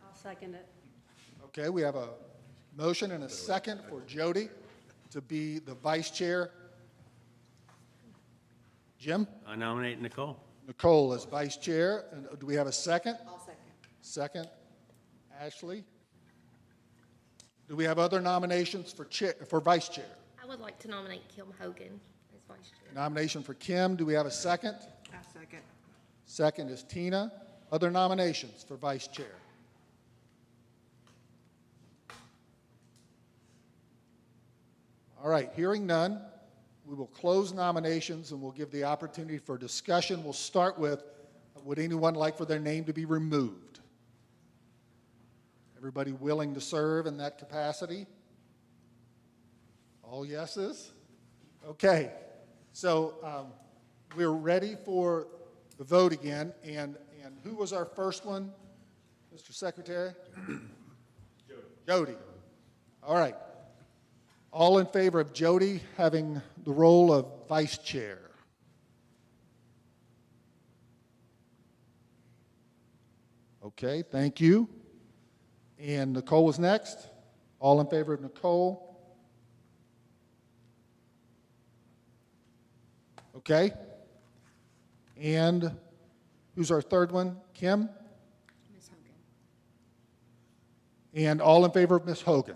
I'll second it. Okay, we have a motion and a second for Jody to be the vice chair. Jim? I nominate Nicole. Nicole as vice chair. And do we have a second? I'll second. Second. Ashley. Do we have other nominations for vice chair? I would like to nominate Kim Hogan as vice chair. Nomination for Kim. Do we have a second? I second. Second is Tina. Other nominations for vice chair? All right, hearing none, we will close nominations and we'll give the opportunity for discussion. We'll start with, would anyone like for their name to be removed? Everybody willing to serve in that capacity? All yeses? Okay, so we're ready for the vote again. And who was our first one, Mr. Secretary? Jody. All right. All in favor of Jody having the role of vice chair? Okay, thank you. And Nicole was next. All in favor of Nicole? Okay. And who's our third one? Kim? Ms. Hogan. And all in favor of Ms. Hogan?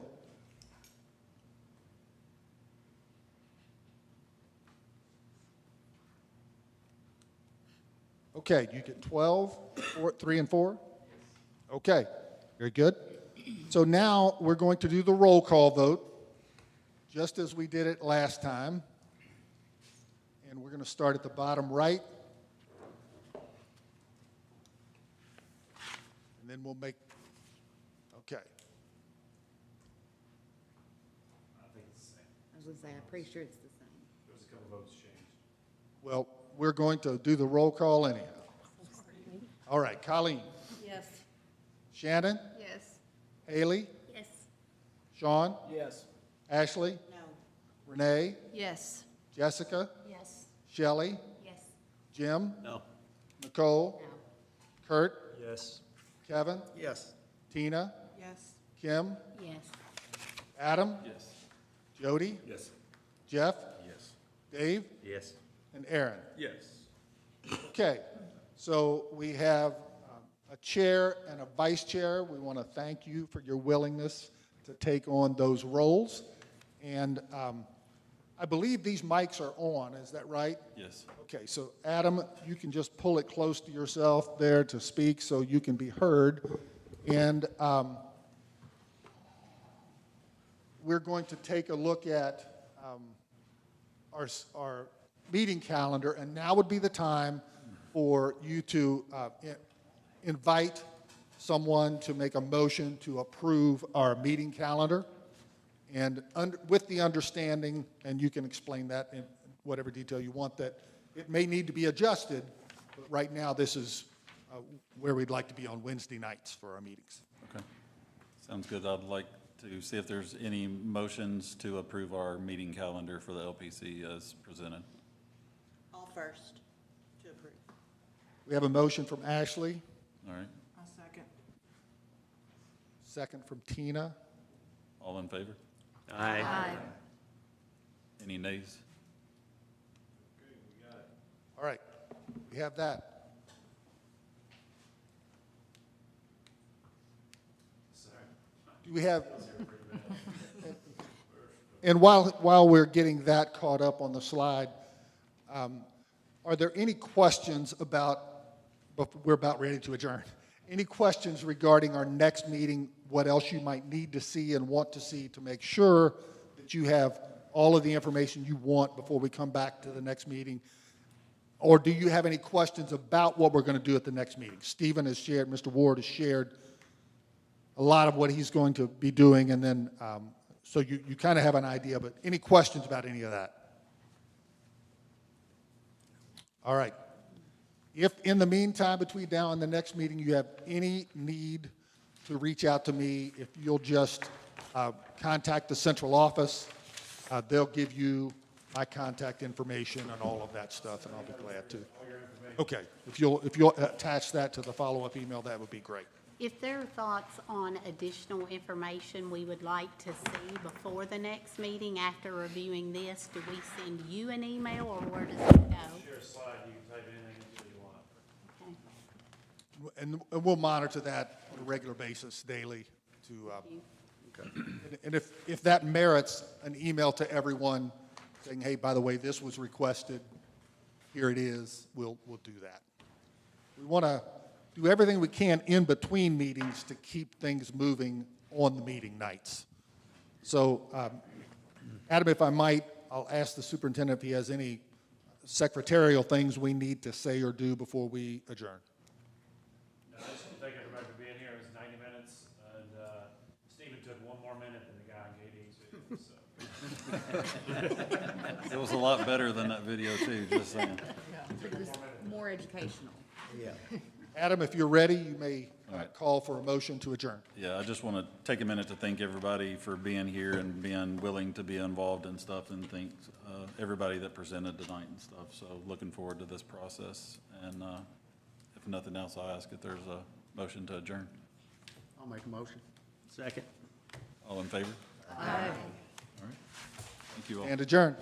Okay, you get 12, 3 and 4? Okay, very good. So now we're going to do the roll call vote, just as we did it last time. And we're going to start at the bottom right. And then we'll make, okay. I was gonna say, I'm pretty sure it's the same. There's a couple votes changed. Well, we're going to do the roll call anyhow. All right, Colleen. Yes. Shannon? Yes. Haley? Yes. Sean? Yes. Ashley? No. Renee? Yes. Jessica? Yes. Shelley? Yes. Jim? No. Nicole? No. Kurt? Yes. Kevin? Yes. Tina? Yes. Kim? Yes. Adam? Yes. Jody? Yes. Jeff? Yes. Dave? Yes. And Aaron? Yes. Okay, so we have a chair and a vice chair. We want to thank you for your willingness to take on those roles. And I believe these mics are on, is that right? Yes. Okay, so Adam, you can just pull it close to yourself there to speak so you can be heard. And we're going to take a look at our meeting calendar, and now would be the time for you to invite someone to make a motion to approve our meeting calendar, and with the understanding, and you can explain that in whatever detail you want, that it may need to be adjusted, but right now this is where we'd like to be on Wednesday nights for our meetings. Okay. Sounds good. I'd like to see if there's any motions to approve our meeting calendar for the LPC as presented. All first to approve. We have a motion from Ashley, All right. I second. second from Tina. All in favor? Aye. Any nays? All right, we have that. Do we have, and while we're getting that caught up on the slide, are there any questions about, we're about ready to adjourn, any questions regarding our next meeting, what else you might need to see and want to see to make sure that you have all of the information you want before we come back to the next meeting? Or do you have any questions about what we're going to do at the next meeting? Stephen has shared, Mr. Ward has shared a lot of what he's going to be doing, and then, so you kind of have an idea, but any questions about any of that? All right. If in the meantime, between now and the next meeting, you have any need to reach out to me, if you'll just contact the central office, they'll give you my contact information and all of that stuff, and I'll be glad to. Okay, if you'll attach that to the follow-up email, that would be great. If there are thoughts on additional information we would like to see before the next meeting after reviewing this, do we send you an email or where does it go? Share a slide, you can type anything you want. Okay. And we'll monitor that on a regular basis, daily, to, and if that merits an email to everyone saying, hey, by the way, this was requested, here it is, we'll do that. We want to do everything we can in between meetings to keep things moving on the meeting nights. So, Adam, if I might, I'll ask the superintendent if he has any secretarial things we need to say or do before we adjourn. I just want to thank everybody for being here. It was 90 minutes, and Stephen took one more minute than the guy on KD's video, so. It was a lot better than that video too, just saying. It was more educational. Yeah. Adam, if you're ready, you may call for a motion to adjourn. Yeah, I just want to take a minute to thank everybody for being here and being willing to be involved in stuff, and thank everybody that presented tonight and stuff. So looking forward to this process. And if nothing else, I'll ask if there's a motion to adjourn. I'll make a motion. Second. All in favor? Aye. All right. Thank you all. And adjourn.